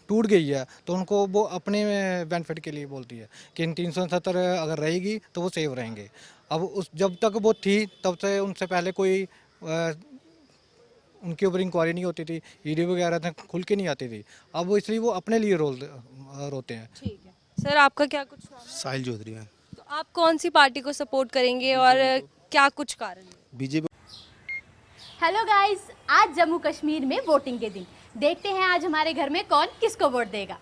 टूट गई है तो उनको वो अपने बेनिफिट के लिए बोलती है कि 370 अगर रहेगी तो वो सेव रहेंगे। अब उस जब तक वो थी तब से उनसे पहले कोई उनके ऊपर इंक्वायरी नहीं होती थी, ED वगैरह तक खुल के नहीं आती थी। अब वो इसलिए वो अपने लिए रोते हैं। ठीक है सर, आपका क्या कुछ नाम है? साहिल चौधरी है। तो आप कौन सी पार्टी को सपोर्ट करेंगे और क्या कुछ कारण है? बीजेपी। हेलो गाइस, आज जम्मू कश्मीर में वोटिंग के दिन। देखते हैं आज हमारे घर में कौन किसको वोट देगा।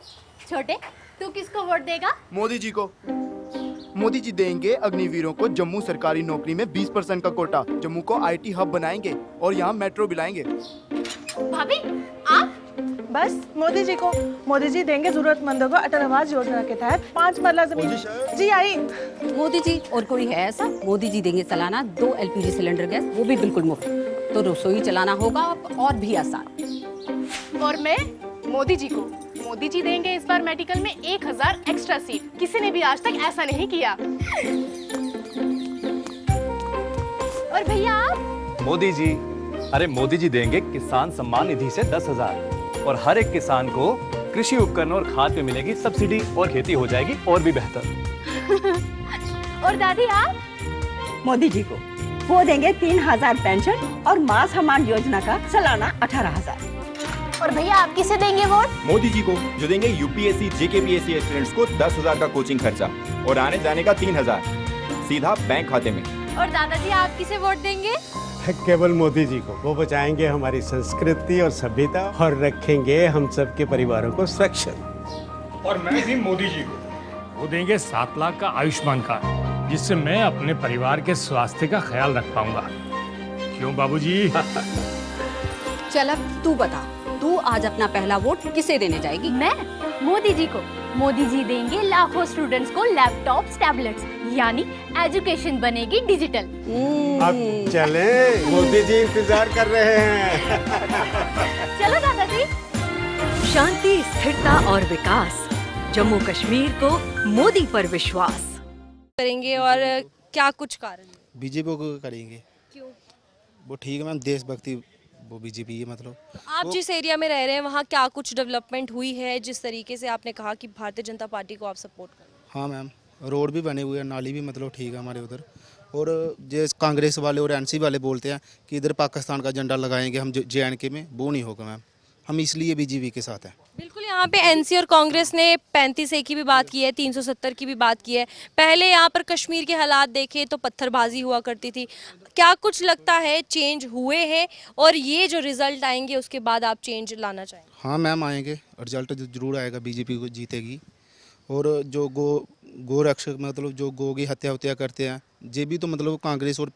छोटे, तू किसको वोट देगा? मोदी जी को। मोदी जी देंगे अग्निवीरों को जम्मू सरकारी नौकरी में 20% का कोटा। जम्मू को IT हब बनाएंगे और यहाँ मेट्रो भी लाएंगे। भाभी, आप? बस मोदी जी को। मोदी जी देंगे जरूरतमंदों को अटल आवास योजना के तहत 5 मरला जमीन। जी आई। मोदी जी और कोई है ऐसा? मोदी जी देंगे सालाना 2 LPG सिलेंडर गैस, वो भी बिल्कुल मुफ्त। तो रसोई चलाना होगा और भी आसान। और मैं मोदी जी को। मोदी जी देंगे इस बार मेडिकल में 1000 एक्स्ट्रा सीट। किसी ने भी आज तक ऐसा नहीं किया। और भैया आप? मोदी जी। अरे मोदी जी देंगे किसान सम्मान निधि से 10,000 और हर एक किसान को कृषि उपकरण और खाद पे मिलेगी सब्सिडी और खेती हो जाएगी और भी बेहतर। और दादी आप? मोदी जी को। वो देंगे 3000 पेंशन और मां सम्मान योजना का सालाना 18,000। और भैया आप किसे देंगे वोट? मोदी जी को, जो देंगे UPSC JKPSC स्टूडेंट्स को 10,000 का कोचिंग खर्चा और आने जाने का 3,000 सीधा बैंक खाते में। और दादाजी आप किसे वोट देंगे? केवल मोदी जी को। वो बचाएंगे हमारी संस्कृति और सभ्यता और रखेंगे हम सबके परिवारों को सुरक्षित। और मैं भी मोदी जी को। वो देंगे 7 लाख का आयुष्मान कार्ड, जिससे मैं अपने परिवार के स्वास्थ्य का ख्याल रख पाऊंगा। क्यों बाबूजी? चल अब तू बता, तू आज अपना पहला वोट किसे देने जाएगी? मैं मोदी जी को। मोदी जी देंगे लाखों स्टूडेंट्स को लैपटॉप्स, टैबलेट्स, यानी एजुकेशन बनेगी डिजिटल। अब चले, मोदी जी इंतजार कर रहे हैं। चलो दादाजी। शांति, स्थिरता और विकास, जम्मू कश्मीर को मोदी पर विश्वास करेंगे। और क्या कुछ कारण? बीजेपी को करेंगे। क्यों? वो ठीक है मैम, देशभक्ति वो बीजेपी है। मतलब आप जिस एरिया में रह रहे हैं वहाँ क्या कुछ डेवलपमेंट हुई है, जिस तरीके से आपने कहा कि भारतीय जनता पार्टी को आप सपोर्ट कर? हाँ मैम, रोड भी बने हुए हैं, नाली भी मतलब ठीक है हमारे उधर। और जो कांग्रेस वाले और NC वाले बोलते हैं कि इधर पाकिस्तान का झंडा लगाएंगे हम JNK में, वो नहीं होगा मैम। हम इसलिए बीजेपी के साथ हैं। बिल्कुल, यहाँ पे NC और कांग्रेस ने 35A की भी बात की है, 370 की भी बात की है। पहले यहाँ पर कश्मीर के हालात देखे तो पत्थरबाजी हुआ करती थी। क्या कुछ लगता है चेंज हुए हैं और ये जो रिजल्ट आएंगे उसके बाद आप चेंज लाना चाहेंगे? हाँ मैम, आएंगे, रिजल्ट जरूर आएगा, बीजेपी को जीतेगी। और जो गो रक्षक मतलब जो गो की हत्या करते हैं, ये भी तो मतलब कांग्रेस और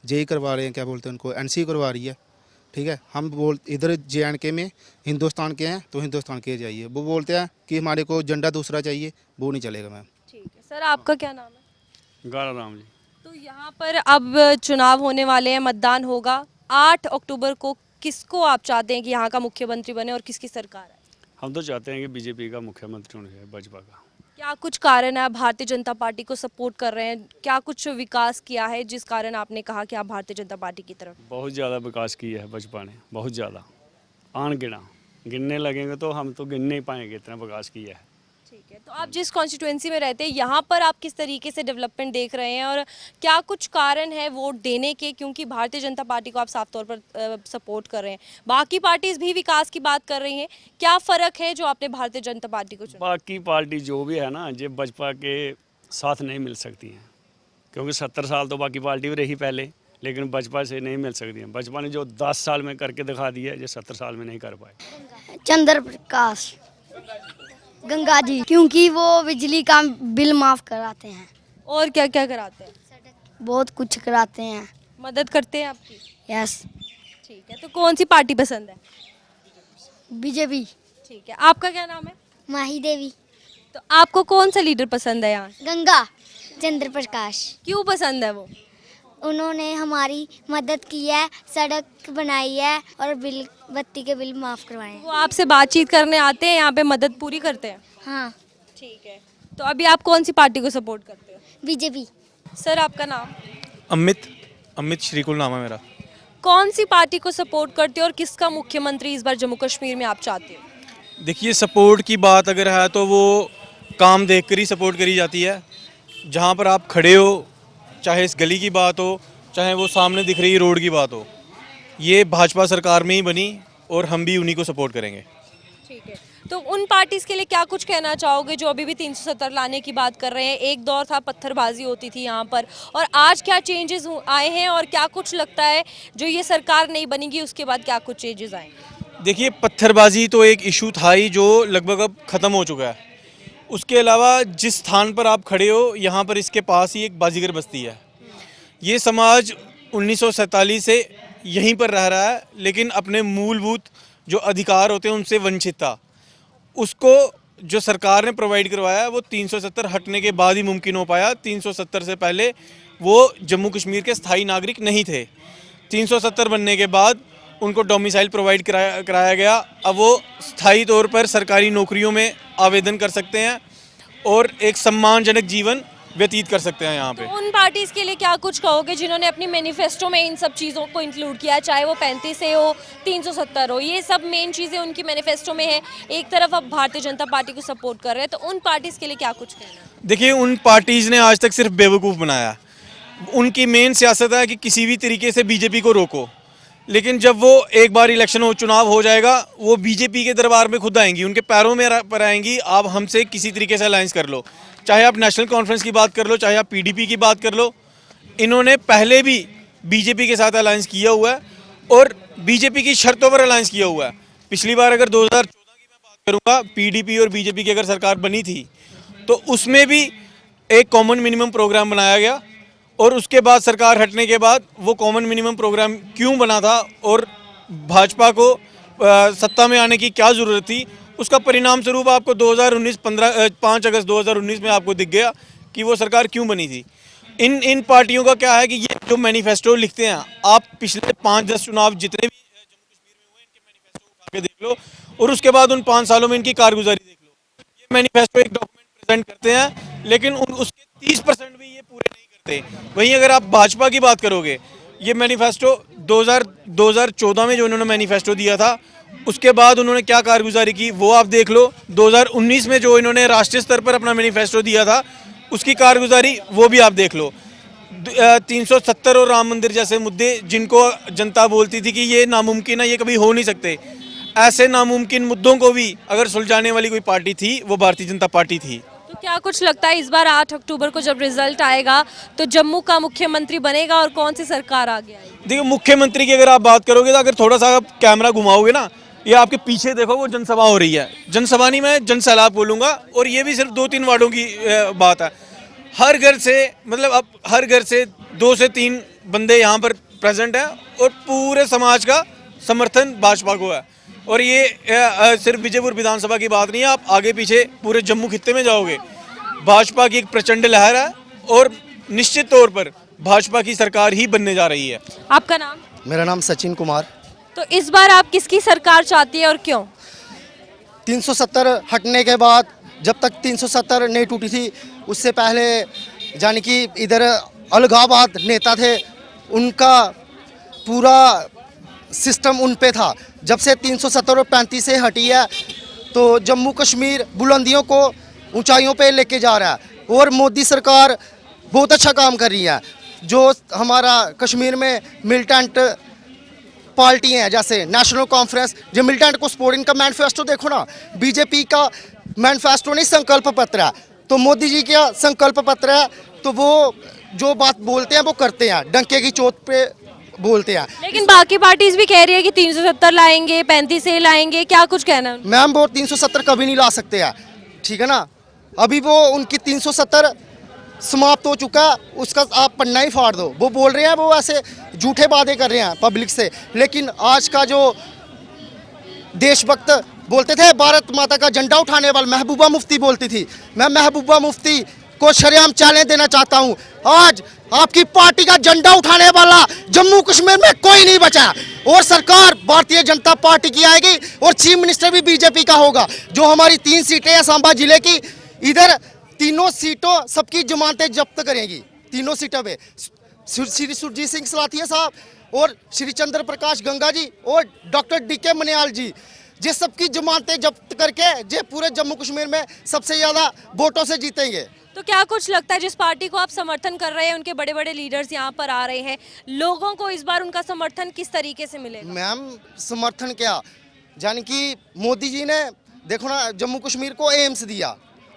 JE करवा रहे हैं, क्या बोलते हैं उनको, NC करवा रही है। ठीक है, हम इधर JNK में हिंदुस्तान के हैं तो हिंदुस्तान के जाइए। वो बोलते हैं कि हमारे को झंडा दूसरा चाहिए, वो नहीं चलेगा मैम। ठीक है सर, आपका क्या नाम है? गारा राम जी। तो यहाँ पर अब चुनाव होने वाले हैं, मतदान होगा 8 अक्टूबर को। किसको आप चाहते हैं कि यहाँ का मुख्यमंत्री बने और किसकी सरकार है? हम तो चाहते हैं कि बीजेपी का मुख्यमंत्री होने, भाजपा का। क्या कुछ कारण है, भारतीय जनता पार्टी को सपोर्ट कर रहे हैं? क्या कुछ विकास किया है जिस कारण आपने कहा कि आप भारतीय जनता पार्टी की तरफ? बहुत ज़्यादा विकास किया है भाजपा ने, बहुत ज़्यादा। गिनने लगेंगे तो हम तो गिन नहीं पाएंगे, इतना विकास किया है। ठीक है, तो आप जिस कॉन्स्टिट्यूएंसी में रहते हैं यहाँ पर आप किस तरीके से डेवलपमेंट देख रहे हैं और क्या कुछ कारण है वोट देने के, क्योंकि भारतीय जनता पार्टी को आप साफ तौर पर सपोर्ट कर रहे हैं, बाकी पार्टीज भी विकास की बात कर रही हैं, क्या फ़र्क है जो आपने भारतीय जनता पार्टी को चुना? बाकी पार्टी जो भी है ना, ये बसपा के साथ नहीं मिल सकती हैं, क्योंकि 70 साल तो बाकी पार्टी भी रही पहले, लेकिन बसपा से नहीं मिल सकती है। बसपा ने जो 10 साल में करके दिखा दिया है, ये 70 साल में नहीं कर पाए। चंद्र प्रकाश, गंगा जी, क्योंकि वो बिजली का बिल माफ कराते हैं। और क्या क्या कराते हैं? बहुत कुछ कराते हैं। मदद करते हैं आपकी? यस। ठीक है, तो कौन सी पार्टी पसंद है? बीजेपी। ठीक है, आपका क्या नाम है? माही देवी। तो आपको कौन सा लीडर पसंद है यहाँ? गंगा चंद्र प्रकाश। क्यों पसंद है वो? उन्होंने हमारी मदद की है, सड़क बनाई है और बिल बत्ती के बिल माफ करवाए हैं। वो आपसे बातचीत करने आते हैं यहाँ पे, मदद पूरी करते हैं? हाँ। ठीक है, तो अभी आप कौन सी पार्टी को सपोर्ट करते हो? बीजेपी। सर आपका नाम? अमित श्रीकुल नाम है मेरा। कौन सी पार्टी को सपोर्ट करते हो और किसका मुख्यमंत्री इस बार जम्मू कश्मीर में आप चाहते हो? देखिए, सपोर्ट की बात अगर है तो वो काम देखकर ही सपोर्ट करी जाती है। जहाँ पर आप खड़े हो, चाहे इस गली की बात हो, चाहे वो सामने दिख रही रोड की बात हो, ये भाजपा सरकार में ही बनी और हम भी उन्हीं को सपोर्ट करेंगे। ठीक है, तो उन पार्टीज के लिए क्या कुछ कहना चाहोगे जो अभी भी 370 लाने की बात कर रहे हैं? एक दौर था पत्थरबाजी होती थी यहाँ पर, और आज क्या चेंजेस आए हैं और क्या कुछ लगता है जो ये सरकार नहीं बनेगी उसके बाद क्या कुछ चेंजेस आएंगे? देखिए, पत्थरबाजी तो एक इशू था ही जो लगभग अब ख़त्म हो चुका है। उसके अलावा जिस स्थान पर आप खड़े हो, यहाँ पर इसके पास ही एक बाजीगर बस्ती है। ये समाज 1947 से यहीं पर रह रहा है, लेकिन अपने मूलभूत जो अधिकार होते हैं उनसे वंचित था। उसको जो सरकार ने प्रोवाइड करवाया वो 370 हटने के बाद ही मुमकिन हो पाया। 370 से पहले वो जम्मू कश्मीर के स्थायी नागरिक नहीं थे। 370 बनने के बाद उनको डोमिसाइल प्रोवाइड कराया गया। अब वो स्थायी तौर पर सरकारी नौकरियों में आवेदन कर सकते हैं और एक सम्मानजनक जीवन व्यतीत कर सकते हैं यहाँ पे। तो उन पार्टीज के लिए क्या कुछ कहोगे जिन्होंने अपनी मैनिफेस्टो में इन सब चीज़ों को इंक्लूड किया, चाहे वो 35 हो, 370 हो, ये सब मेन चीज़ें उनकी मैनिफेस्टो में है। एक तरफ अब भारतीय जनता पार्टी को सपोर्ट कर रहे हैं, तो उन पार्टीज के लिए क्या कुछ कहना? देखिए, उन पार्टीज़ ने आज तक सिर्फ बेवकूफ़ बनाया। उनकी मेन सियासत है कि किसी भी तरीके से बीजेपी को रोको, लेकिन जब वो एक बार इलेक्शन हो, चुनाव हो जाएगा, वो बीजेपी के दरबार में खुद आएंगी, उनके पैरों में पर आएंगी। आप हमसे किसी तरीके से अलायंस कर लो, चाहे आप नेशनल कॉन्फ्रेंस की बात कर लो, चाहे आप पीडीपी की बात कर लो। इन्होंने पहले भी बीजेपी के साथ अलायंस किया हुआ है और बीजेपी की शर्तों पर अलायंस किया हुआ है। पिछली बार अगर 2014 की मैं बात करूँगा, पीडीपी और बीजेपी की अगर सरकार बनी थी तो उसमें भी एक कॉमन मिनिमम प्रोग्राम बनाया गया, और उसके बाद सरकार हटने के बाद वो कॉमन मिनिमम प्रोग्राम क्यों बना था और भाजपा को सत्ता में आने की क्या ज़रूरत थी, उसका परिणाम स्वरूप आपको 5 अगस्त 2019 में आपको दिख गया कि वो सरकार क्यों बनी थी। इन पार्टियों का क्या है कि ये जो मैनिफेस्टो लिखते हैं, आप पिछले 5-10 चुनाव जितने भी जम्मू कश्मीर में हुए इनके मैनिफेस्टो उठा के देख लो, और उसके बाद उन 5 सालों में इनकी कारगुजारी देख लो। ये मैनिफेस्टो एक डॉक्यूमेंट प्रेजेंट करते हैं, लेकिन उसके 30% भी ये पूरे नहीं करते। वहीं अगर आप भाजपा की बात करोगे, ये मैनिफेस्टो 2014 में जो उन्होंने मैनिफेस्टो दिया था, उसके बाद उन्होंने क्या कारगुजारी की वो आप देख लो। 2019 में जो इन्होंने राष्ट्रीय स्तर पर अपना मैनिफेस्टो दिया था, उसकी कारगुजारी वो भी आप देख लो। 370 और राम मंदिर जैसे मुद्दे जिनको जनता बोलती थी कि ये नामुमकिन है, ये कभी हो नहीं सकते, ऐसे नामुमकिन मुद्दों को भी अगर सुलझाने वाली कोई पार्टी थी, वो भारतीय जनता पार्टी थी। तो क्या कुछ लगता है इस बार 8 अक्टूबर को जब रिजल्ट आएगा तो जम्मू का मुख्यमंत्री बनेगा और कौन सी सरकार आ गया? देखिए, मुख्यमंत्री की अगर आप बात करोगे तो अगर थोड़ा सा आप कैमरा घुमाओगे ना, ये आपके पीछे देखो वो जनसभा हो रही है। जनसभा नहीं, मैं जनसैलाब बोलूँगा, और ये भी सिर्फ 2-3 वार्डों की बात है। हर घर से, मतलब अब हर घर से 2 से 3 बंदे यहाँ पर प्रेजेंट हैं और पूरे समाज का समर्थन भाजपा को है। और ये सिर्फ विजयपुर विधानसभा की बात नहीं है, आप आगे पीछे पूरे जम्मू खित्ते में जाओगे, भाजपा की एक प्रचंड लहर है और निश्चित तौर पर भाजपा की सरकार ही बनने जा रही है। आपका नाम? मेरा नाम सचिन कुमार। तो इस बार आप किसकी सरकार चाहती है और क्यों? 370 हटने के बाद, जब तक 370 नहीं टूटी थी, उससे पहले यानी कि इधर अलगाबाद नेता थे, उनका पूरा सिस्टम उन पे था। जब से 370 और 35 से हटी है तो जम्मू कश्मीर बुलंदियों को ऊंचाइयों पे लेके जा रहा है। और मोदी सरकार बहुत अच्छा काम कर रही है। जो हमारा कश्मीर में मिलिटेंट पार्टी हैं जैसे नेशनल कॉन्फ्रेंस, जो मिलिटेंट को सपोर्ट, इनका मैनिफेस्टो देखो ना, बीजेपी का मैनिफेस्टो नहीं संकल्प पत्र है, तो मोदी जी का संकल्प पत्र है। तो वो जो बात बोलते हैं वो करते हैं, डंके की चोट पे बोलते हैं। लेकिन बाकी पार्टीज भी कह रही है कि 370 लाएंगे, 35 से लाएंगे, क्या कुछ कहना है? मैम वो 370 कभी नहीं ला सकते हैं, ठीक है ना। अभी वो उनकी 370 समाप्त हो चुका, उसका आप पन्ना ही फाड़ दो। वो बोल रहे हैं, वो ऐसे झूठे वादे कर रहे हैं पब्लिक से। लेकिन आज का जो देशभक्त बोलते थे, भारत माता का झंडा उठाने वाला महबूबा मुफ्ती बोलती थी, मैं महबूबा मुफ्ती को शरेआम चैलेंज देना चाहता हूं। आज आपकी पार्टी का झंडा उठाने वाला जम्मू कश्मीर में कोई नहीं बचा, और सरकार भारतीय जनता पार्टी की आएगी और चीफ मिनिस्टर भी बीजेपी का होगा। जो हमारी 3 सीटें हैं सांबा जिले की, इधर तीनों सीटों सबकी जमानतें जब्त करेंगी। तीनों सीटों पे श्री सुरजीत सिंह सलाथिया साहब और श्री चंद्र प्रकाश गंगा जी और डॉक्टर DK मनियाल जी, ये सबकी जमानतें जब्त करके ये पूरे जम्मू कश्मीर में सबसे ज्यादा वोटों से जीतेंगे। तो क्या कुछ लगता है जिस पार्टी को आप समर्थन कर रहे हैं, उनके बड़े बड़े लीडर्स यहाँ पर आ रहे हैं, लोगों को इस बार उनका समर्थन किस तरीके से मिलेगा? मैम समर्थन क्या, यानी कि मोदी जी ने देखो ना जम्मू कश्मीर को एम्स दिया,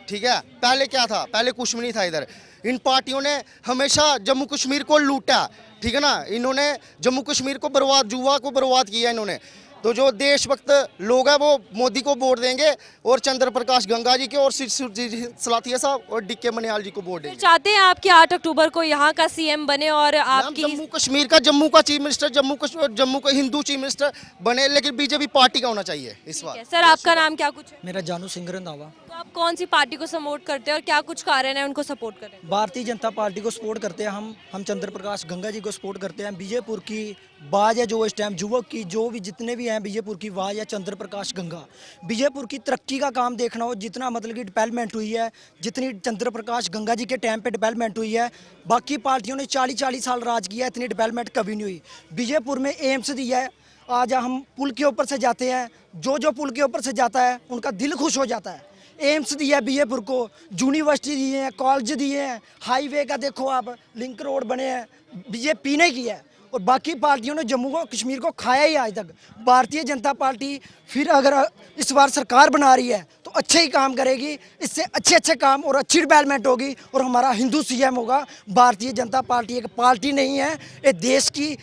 ठीक है। पहले क्या था, पहले कुछ भी नहीं था इधर। इन पार्टियों ने हमेशा जम्मू कश्मीर को लूटा, ठीक है ना। इन्होंने जम्मू कश्मीर को बर्बाद, युवा को बर्बाद किया इन्होंने। तो जो देशभक्त लोग हैं वो मोदी को वोट देंगे और चंद्र प्रकाश गंगा जी के और सलाथिया साहब और DK मनियाल जी को वोट देंगे। चाहते हैं आप कि 8 अक्टूबर को यहाँ का CM बने और आपकी जम्मू कश्मीर का, जम्मू का चीफ मिनिस्टर, जम्मू का हिंदू चीफ मिनिस्टर बने, लेकिन बीजेपी पार्टी का होना चाहिए इस बार। सर आपका नाम क्या कुछ है? मेरा जानू सिंह रंधावा। तो आप कौन सी पार्टी को सपोर्ट करते हैं और क्या कुछ कारण है उनको सपोर्ट करें? भारतीय जनता पार्टी को सपोर्ट करते हैं हम चंद्र प्रकाश गंगा जी को सपोर्ट करते हैं। बीजेपुर की बाज है जो इस टाइम युवक की, जो भी जितने भी हैं बीजेपुर की बाज है चंद्र प्रकाश गंगा। बीजेपुर की तरक्की का काम देखना हो, जितना मतलब कि डेवलपमेंट हुई है, जितनी चंद्र प्रकाश गंगा जी के टाइम पे डेवलपमेंट हुई है, बाकी पार्टियों ने 40 साल राज किया, इतनी डेवलपमेंट कभी नहीं हुई। बीजेपुर में एम्स दिया है, आज हम पुल के ऊपर से जाते हैं, जो पुल के ऊपर से जाता है उनका दिल खुश हो जाता है। एम्स दिया है बीजेपुर को, यूनिवर्सिटी दिए हैं, कॉलेज दिए हैं, हाईवे का देखो आप, लिंक रोड बने हैं, बीजेपी ने किया है। और बाकी पार्टियों ने जम्मू को कश्मीर को खाया ही आज तक। भारतीय जनता पार्टी फिर अगर इस बार सरकार बना रही है तो अच्छे ही काम करेगी, इससे अच्छे काम और अच्छी डेवलपमेंट होगी और हमारा हिंदू CM होगा। भारतीय जनता पार्टी एक पार्टी नहीं है, ये देश की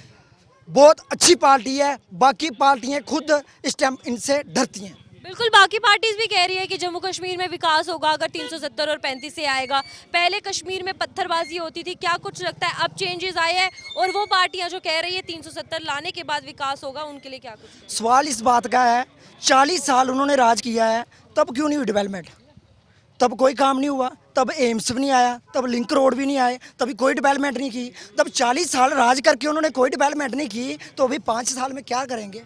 बहुत अच्छी पार्टी है। बाकी पार्टियां खुद इस टाइम इनसे डरती हैं। बिल्कुल, बाकी पार्टीज भी कह रही है कि जम्मू कश्मीर में विकास होगा अगर 370 और 35 से आएगा। पहले कश्मीर में पत्थरबाजी होती थी, क्या कुछ लगता है अब चेंजेस आए हैं? और वो पार्टियां जो कह रही है 370 लाने के बाद विकास होगा, उनके लिए क्या कुछ? सवाल इस बात का है, 40 साल उन्होंने राज किया है, तब क्यों नहीं हुई डेवलपमेंट? तब कोई काम नहीं हुआ, तब एम्स भी नहीं आया, तब लिंक रोड भी नहीं आए, तभी कोई डेवलपमेंट नहीं की। तब 40 साल राज करके उन्होंने कोई डेवलपमेंट नहीं की, तो अभी 5 साल में क्या करेंगे?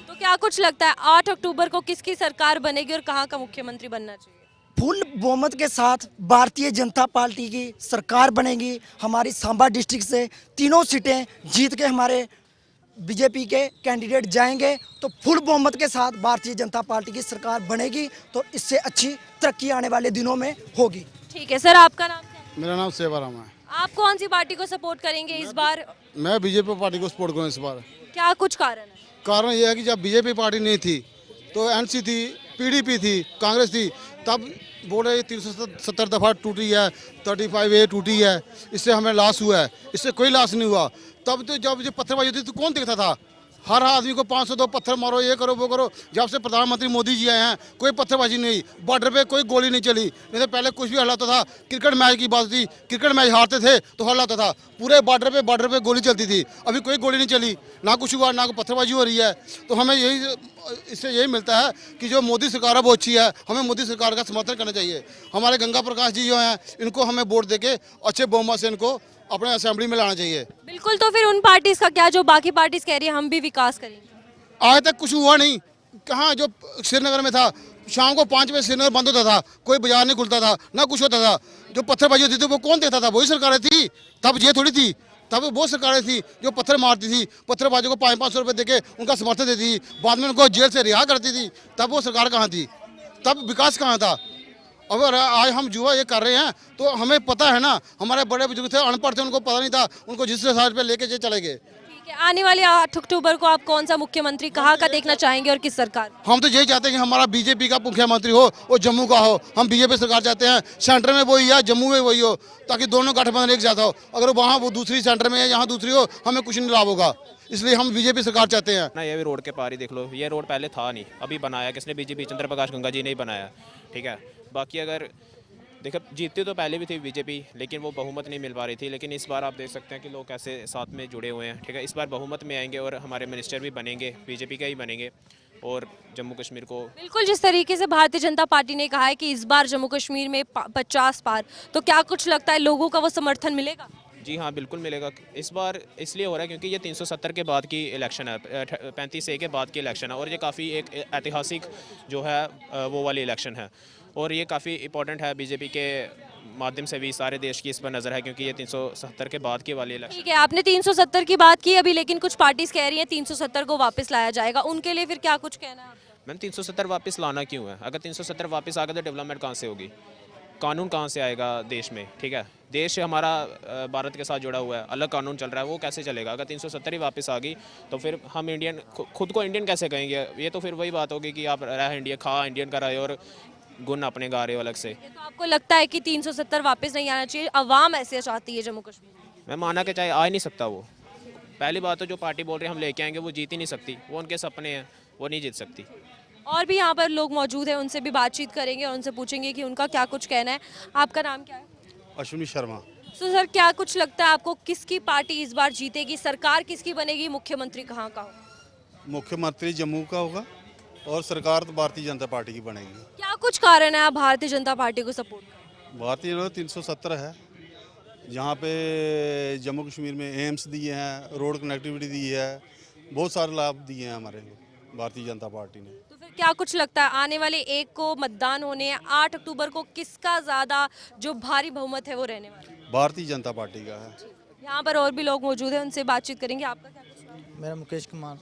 तो क्या कुछ लगता है 8 अक्टूबर को किसकी सरकार बनेगी और कहाँ का मुख्यमंत्री बनना चाहिए? फुल बहुमत के साथ भारतीय जनता पार्टी की सरकार बनेगी। हमारी सांबा डिस्ट्रिक्ट से 3 सीटें जीत के हमारे बीजेपी के कैंडिडेट जाएंगे, तो फुल बहुमत के साथ भारतीय जनता पार्टी की सरकार बनेगी, तो इससे अच्छी तरक्की आने वाले दिनों में होगी। ठीक है सर, आपका नाम क्या है? मेरा नाम सेवाराम है। आप कौन सी पार्टी को सपोर्ट करेंगे इस बार? मैं बीजेपी पार्टी को सपोर्ट करूँ इस बार। क्या कुछ कारण है? कारण यह है कि जब बीजेपी पार्टी नहीं थी तो NC थी, PDP थी, कांग्रेस थी, तब बोले 370 दफ़ा टूटी है, 35A टूटी है, इससे हमें लॉस हुआ है। इससे कोई लॉस नहीं हुआ। तब तो जब जो पत्थरबाजी होती थी तो कौन देखता था? हर आदमी को 502 पत्थर मारो, ये करो वो करो। जब से प्रधानमंत्री मोदी जी आए हैं कोई पत्थरबाजी नहीं, बॉर्डर पे कोई गोली नहीं चली। नहीं तो पहले कुछ भी हल्लाता था, क्रिकेट मैच की बात थी, क्रिकेट मैच हारते थे तो हल्लाता था, पूरे बॉर्डर पे गोली चलती थी। अभी कोई गोली नहीं चली, ना कुछ हुआ, ना पत्थरबाजी हो रही है। तो हमें इससे यही मिलता है कि जो मोदी सरकार है वो अच्छी है, हमें मोदी सरकार का समर्थन करना चाहिए। हमारे गंगा प्रकाश जी जो हैं इनको हमें वोट देके अच्छे बहुमत से इनको अपने असेंबली में लाना चाहिए। बिल्कुल, तो फिर उन पार्टीज का क्या जो बाकी पार्टीज कह रही है हम भी विकास करेंगे? आज तक कुछ हुआ नहीं। कहाँ जो श्रीनगर में था, शाम को 5 बजे श्रीनगर बंद होता था, कोई बाजार नहीं खुलता था, ना कुछ होता था। जो पत्थरबाजी होती थी वो कौन देता था? वही सरकारें थी। तब ये थोड़ी थी, तब वो सरकारें थी जो पत्थर मारती थी, पत्थरबाजी को 500-500 रुपये देके उनका समर्थन देती थी, बाद में उनको जेल से रिहा करती थी। तब वो सरकार कहाँ थी? तब विकास कहाँ था? अगर आज हम जुआ ये कर रहे हैं तो हमें पता है ना, हमारे बड़े बुजुर्ग थे, अनपढ़ थे, उनको पता नहीं था, उनको जिस साइड पे लेके चले गए। ठीक है, आने वाले 8 अक्टूबर को आप कौन सा मुख्यमंत्री कहाँ का देखना चाहेंगे और किस सरकार? हम तो यही चाहते हैं कि हमारा बीजेपी का मुख्यमंत्री हो और जम्मू का हो। हम बीजेपी सरकार चाहते हैं, सेंटर में वही है, जम्मू में वही हो, ताकि दोनों गठबंधन एक जैसा हो। अगर वहाँ वो दूसरी सेंटर में है, यहाँ दूसरी हो, हमें कुछ नहीं लाभ होगा। इसलिए हम बीजेपी सरकार चाहते हैं ना। ये भी रोड के पार ही देख लो, ये रोड पहले था नहीं, अभी बनाया किसने? बीजेपी, चंद्र प्रकाश गंगा जी ने ही बनाया। ठीक है, बाकी अगर देखो जीतती तो पहले भी थी बीजेपी, लेकिन वो बहुमत नहीं मिल पा रही थी। लेकिन इस बार आप देख सकते हैं कि लोग कैसे साथ में जुड़े हुए हैं। ठीक है, इस बार बहुमत में आएंगे और हमारे मिनिस्टर भी बनेंगे, बीजेपी का ही बनेंगे, और जम्मू कश्मीर को बिल्कुल जिस तरीके से भारतीय जनता पार्टी ने कहा है कि इस बार जम्मू कश्मीर में 50 पार, तो क्या कुछ लगता है लोगों का वो समर्थन मिलेगा? जी हाँ, बिल्कुल मिलेगा। इस बार इसलिए हो रहा है क्योंकि ये 370 के बाद की इलेक्शन है, 35A के बाद की इलेक्शन है, और ये काफ़ी एक ऐतिहासिक जो है वो वाली इलेक्शन है, और ये काफ़ी इंपॉर्टेंट है। बीजेपी के माध्यम से भी सारे देश की इस पर नज़र है, क्योंकि ये 370 के बाद की वाली इलेक्शन। ठीक है, आपने 370 की बात की अभी, लेकिन कुछ पार्टीज कह रही हैं 370 को वापस लाया जाएगा, उनके लिए फिर क्या कुछ कहना है? मैम 370 वापस लाना क्यों है? अगर 370 वापस आ गया तो डेवलपमेंट कहाँ से होगी? कानून कहाँ से आएगा देश में? ठीक है, देश हमारा भारत के साथ जुड़ा हुआ है, अलग कानून चल रहा है, वो कैसे चलेगा? अगर 370 ही वापस आ गई तो फिर हम इंडियन खुद को इंडियन कैसे कहेंगे? ये तो फिर वही बात होगी कि आप रह इंडिया, खा इंडियन का रहे और गुण अपने गा रहे हो अलग से। तो आपको लगता है कि 370 वापस नहीं आना चाहिए, अवाम ऐसे चाहती है जम्मू कश्मीर? मैं माना कि चाहे आ ही नहीं सकता वो। पहली बात तो जो पार्टी बोल रहे हैं हम लेके आएंगे, वो जीत ही नहीं सकती, वो उनके सपने हैं, वो नहीं जीत सकती। और भी यहाँ पर लोग मौजूद हैं, उनसे भी बातचीत करेंगे और उनसे पूछेंगे कि उनका क्या कुछ कहना है। आपका नाम क्या है? अश्विनी शर्मा। तो सर क्या कुछ लगता है आपको, किसकी पार्टी इस बार जीतेगी, सरकार किसकी बनेगी, मुख्यमंत्री कहाँ का होगा? मुख्यमंत्री जम्मू का होगा और सरकार तो भारतीय जनता पार्टी की बनेगी। क्या कुछ कारण है आप भारतीय जनता पार्टी को सपोर्ट करें? भारतीय जनता 370 है, जहाँ पे जम्मू कश्मीर में एम्स दिए हैं, रोड कनेक्टिविटी दी है, बहुत सारे लाभ दिए हैं हमारे भारतीय जनता पार्टी ने। तो फिर क्या कुछ लगता है आने वाले 1 को मतदान होने हैं, 8 अक्टूबर को किसका ज़्यादा जो भारी बहुमत है वो रहने वाला है? भारतीय जनता पार्टी का है। यहाँ पर और भी लोग मौजूद हैं, उनसे बातचीत करेंगे। आपका क्या कुछ है? मेरा मुकेश कुमार।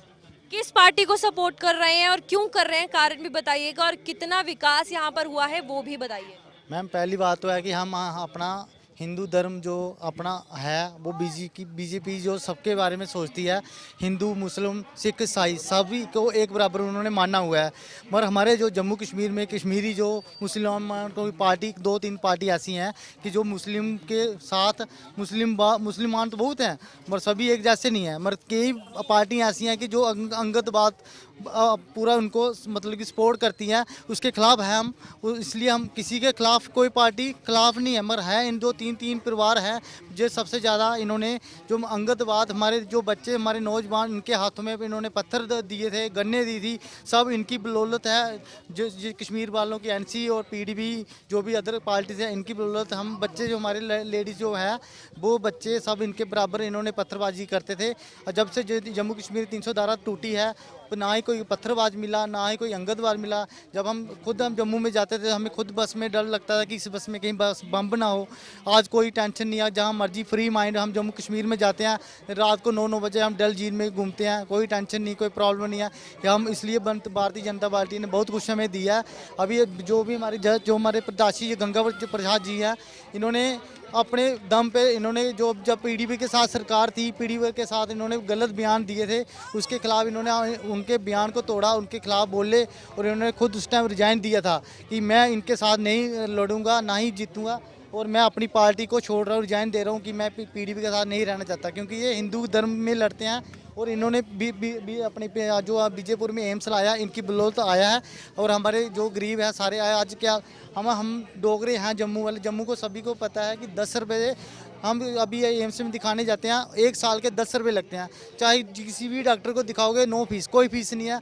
किस पार्टी को सपोर्ट कर रहे हैं और क्यों कर रहे हैं, कारण भी बताइएगा, और कितना विकास यहाँ पर हुआ है वो भी बताइए। मैम पहली बात तो है कि हम अपना हिंदू धर्म जो अपना है वो बीजेपी जो सबके बारे में सोचती है, हिंदू मुस्लिम सिख ईसाई सभी को एक बराबर उन्होंने माना हुआ है। मगर हमारे जो जम्मू कश्मीर में कश्मीरी जो मुसलमान कोई पार्टी 2-3 पार्टी ऐसी हैं कि जो मुस्लिम के साथ मुसलमान तो बहुत हैं मगर सभी एक जैसे नहीं हैं। मगर कई पार्टियाँ ऐसी हैं कि जो अंगत बात पूरा उनको मतलब कि सपोर्ट करती हैं, उसके खिलाफ है हम। इसलिए हम किसी के खिलाफ कोई पार्टी खिलाफ नहीं है, मगर है इन जो तीन परिवार हैं जो सबसे ज़्यादा इन्होंने जो अंगतवाद, हमारे जो बच्चे हमारे नौजवान इनके हाथों में इन्होंने पत्थर दिए थे, गन्ने दी थी, सब इनकी बदौलत है। जो कश्मीर वालों की एनसी और पीडीपी जो भी अदर पार्टीज हैं इनकी बदौलत हम बच्चे जो हमारे लेडीज़ जो है वो बच्चे सब इनके बराबर इन्होंने पत्थरबाजी करते थे। और जब से जम्मू कश्मीर 300 धारा टूटी है ना ही कोई पत्थरबाज मिला ना ही कोई अंगतवाद मिला। जब हम जम्मू में जाते थे हमें खुद बस में डर लगता था कि इस बस में कहीं बस बम ना हो। आज कोई टेंशन नहीं है, जहाँ मर्जी फ्री माइंड हम जम्मू कश्मीर में जाते हैं, रात को 9 बजे हम डल झील में घूमते हैं, कोई टेंशन नहीं, कोई प्रॉब्लम नहीं है। हम इसलिए भारतीय जनता पार्टी ने बहुत कुछ हमें दिया है। अभी जो भी हमारे जज जो हमारे प्रत्याशी गंगा प्रसाद जी है, इन्होंने अपने दम पे इन्होंने जब पीडीपी के साथ सरकार थी, पीडीपी के साथ इन्होंने गलत बयान दिए थे, उसके खिलाफ इन्होंने उनके बयान को तोड़ा, उनके खिलाफ बोले और इन्होंने खुद उस टाइम रिजाइन दिया था कि मैं इनके साथ नहीं लड़ूंगा ना ही जीतूंगा और मैं अपनी पार्टी को छोड़ रहा हूँ, रिजाइन दे रहा हूँ कि मैं पीडीपी के साथ नहीं रहना चाहता, क्योंकि ये हिंदू धर्म में लड़ते हैं। और इन्होंने भी अपने जो बीजेपुर में एम्स लाया इनकी बदौलत आया है। और हमारे जो गरीब है सारे आए। आज क्या हम डोगरे हैं जम्मू वाले, जम्मू को सभी को पता है कि 10 रुपये हम अभी एम्स में दिखाने जाते हैं, 1 साल के 10 रुपये लगते हैं। चाहे किसी भी डॉक्टर को दिखाओगे नो फीस, कोई फीस नहीं है।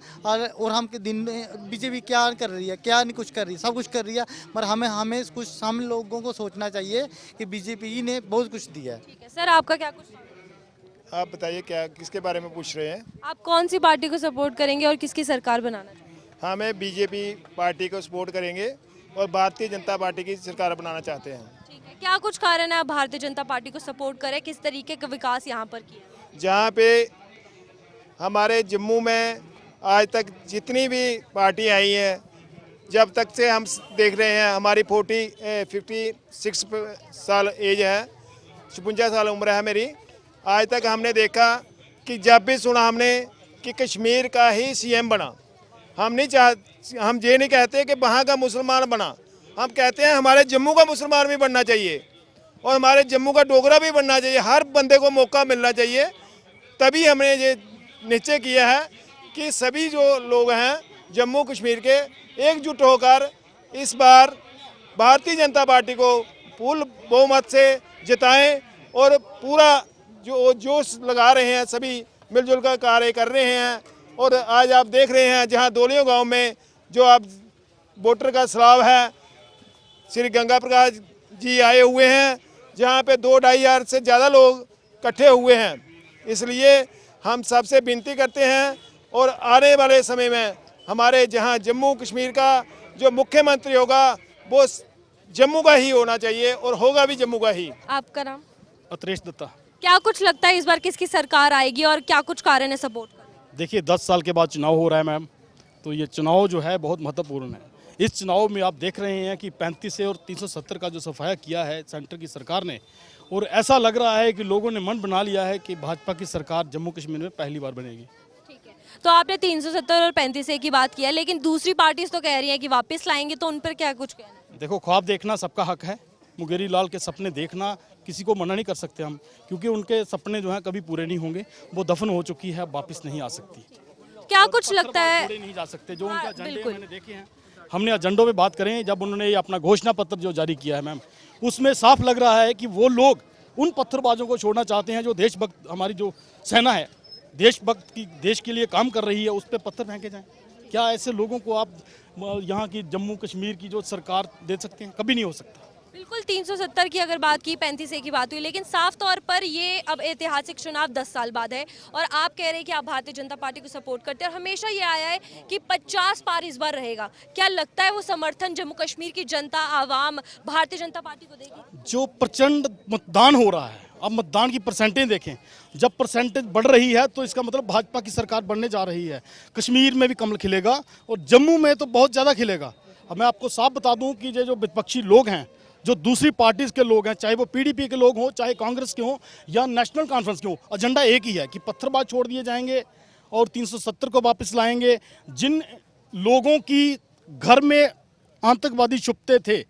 और हम दिन में बीजेपी क्या कर रही है, क्या नहीं कुछ कर रही है, सब कुछ कर रही है। मगर हमें कुछ हम लोगों को सोचना चाहिए कि बीजेपी ने बहुत कुछ दिया है। ठीक है सर, आपका क्या कुछ? आप बताइए क्या किसके बारे में पूछ रहे हैं? आप कौन सी पार्टी को सपोर्ट करेंगे और किसकी सरकार बनाना चाहेंगे? हाँ, मैं बीजेपी पार्टी को सपोर्ट करेंगे और भारतीय जनता पार्टी की सरकार बनाना चाहते हैं। ठीक है, क्या कुछ कारण है आप भारतीय जनता पार्टी को सपोर्ट करें, किस तरीके का विकास यहाँ पर किया? जहाँ पे हमारे जम्मू में आज तक जितनी भी पार्टी आई हैं जब तक से हम देख रहे हैं, हमारी 56 साल एज है, 56 साल उम्र है मेरी। आज तक हमने देखा कि जब भी सुना हमने कि कश्मीर का ही सीएम बना, हम ये नहीं कहते कि वहाँ का मुसलमान बना, हम कहते हैं हमारे जम्मू का मुसलमान भी बनना चाहिए और हमारे जम्मू का डोगरा भी बनना चाहिए। हर बंदे को मौका मिलना चाहिए। तभी हमने ये निश्चय किया है कि सभी जो लोग हैं जम्मू कश्मीर के एकजुट होकर इस बार भारतीय जनता पार्टी को फुल बहुमत से जिताएं और पूरा जो जोश लगा रहे हैं, सभी मिलजुल कर कार्य कर रहे हैं। और आज आप देख रहे हैं जहां दोलियो गांव में जो अब वोटर का सैलाब है, श्री गंगा प्रकाश जी आए हुए हैं, जहां पे 2-2.5 हज़ार से ज़्यादा लोग इकट्ठे हुए हैं। इसलिए हम सबसे विनती करते हैं और आने वाले समय में हमारे जहां जम्मू कश्मीर का जो मुख्यमंत्री होगा वो जम्मू का ही होना चाहिए और होगा भी जम्मू का ही। आपका नाम? अतरेश दत्ता। क्या कुछ लगता है इस बार किसकी सरकार आएगी और क्या कुछ कारण है सपोर्ट का? देखिए 10 साल के बाद चुनाव हो रहा है मैम, तो ये चुनाव जो है बहुत महत्वपूर्ण है। इस चुनाव में आप देख रहे हैं कि 35 से और 370 का जो सफाया किया है सेंटर की सरकार ने, और ऐसा लग रहा है कि लोगों ने मन बना लिया है कि भाजपा की सरकार जम्मू कश्मीर में पहली बार बनेगी। तो आपने 370 और 35A की बात किया, लेकिन दूसरी पार्टीज तो कह रही है कि वापस लाएंगे, तो उन पर क्या कुछ कहना है? देखो, ख्वाब देखना सबका हक है। मुंगेरी लाल के सपने देखना किसी को मना नहीं कर सकते हम, क्योंकि उनके सपने जो हैं कभी पूरे नहीं होंगे। वो दफन हो चुकी है, वापस नहीं आ सकती। क्या कुछ लगता है? पूरे नहीं जा सकते जो उनका एजेंडे मैंने देखे हैं। हमने एजेंडों पे बात करें, जब उन्होंने अपना घोषणा पत्र जो जारी किया है मैम, उसमें साफ लग रहा है कि वो लोग उन पत्थरबाजों को छोड़ना चाहते हैं जो देशभक्त, हमारी जो सेना है देशभक्त की, देश के लिए काम कर रही है, उस पर पत्थर फेंके जाएं। क्या ऐसे लोगों को आप यहाँ की जम्मू कश्मीर की जो सरकार दे सकते हैं? कभी नहीं हो सकता। बिल्कुल 370 की अगर बात की, 35A की बात हुई, लेकिन साफ तौर पर ये अब ऐतिहासिक चुनाव 10 साल बाद है और आप कह रहे हैं कि आप भारतीय जनता पार्टी को सपोर्ट करते हैं और हमेशा ये आया है कि 50 पार इस बार रहेगा। क्या लगता है वो समर्थन जम्मू कश्मीर की जनता, आवाम भारतीय जनता पार्टी को देगी? जो प्रचंड मतदान हो रहा है, अब मतदान की परसेंटेज देखें, जब परसेंटेज बढ़ रही है तो इसका मतलब भाजपा की सरकार बनने जा रही है। कश्मीर में भी कमल खिलेगा और जम्मू में तो बहुत ज़्यादा खिलेगा। अब मैं आपको साफ बता दूं कि ये जो विपक्षी लोग हैं, जो दूसरी पार्टीज के लोग हैं, चाहे वो पीडीपी के लोग हों, चाहे कांग्रेस के हों या नेशनल कॉन्फ्रेंस के हों, एजेंडा एक ही है कि पत्थरबाज छोड़ दिए जाएंगे और 370 को वापस लाएंगे। जिन लोगों की घर में आतंकवादी छुपते थे,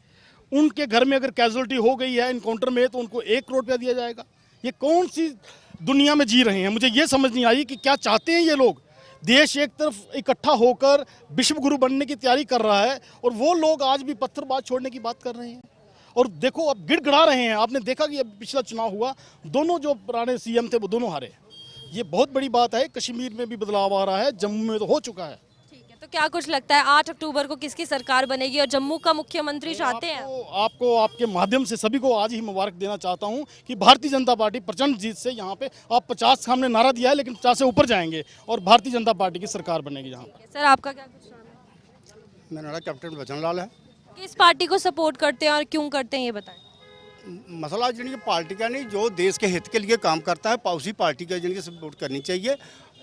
उनके घर में अगर कैजुअलिटी हो गई है इनकाउंटर में, तो उनको 1 करोड़ रुपया दिया जाएगा। ये कौन सी दुनिया में जी रहे हैं? मुझे ये समझ नहीं आई कि क्या चाहते हैं ये लोग। देश एक तरफ इकट्ठा होकर विश्व गुरु बनने की तैयारी कर रहा है और वो लोग आज भी पत्थरबाज छोड़ने की बात कर रहे हैं। और देखो, अब गिड़गिड़ा रहे हैं। आपने देखा कि अब पिछला चुनाव हुआ, दोनों जो पुराने सीएम थे वो दोनों हारे। ये बहुत बड़ी बात है। कश्मीर में भी बदलाव आ रहा है, जम्मू में तो हो चुका है। तो क्या कुछ लगता है 8 अक्टूबर को किसकी सरकार बनेगी और जम्मू का मुख्यमंत्री चाहते हैं? आपको आपके माध्यम से सभी को आज ही मुबारक देना चाहता हूं कि भारतीय जनता पार्टी प्रचंड जीत से यहाँ पे, आप 50 हमने नारा दिया है लेकिन 50 से ऊपर जाएंगे और भारतीय जनता पार्टी की सरकार बनेगी यहाँ पर। सर, आपका क्या कुछ नाम है? मेरा नाम कैप्टन बचन लाल है। किस पार्टी को सपोर्ट करते हैं और क्यों करते हैं ये बताएं। मसला यानी कि पार्टी का नहीं, जो देश के हित के लिए काम करता है उसी पार्टी का यानी कि सपोर्ट करनी चाहिए।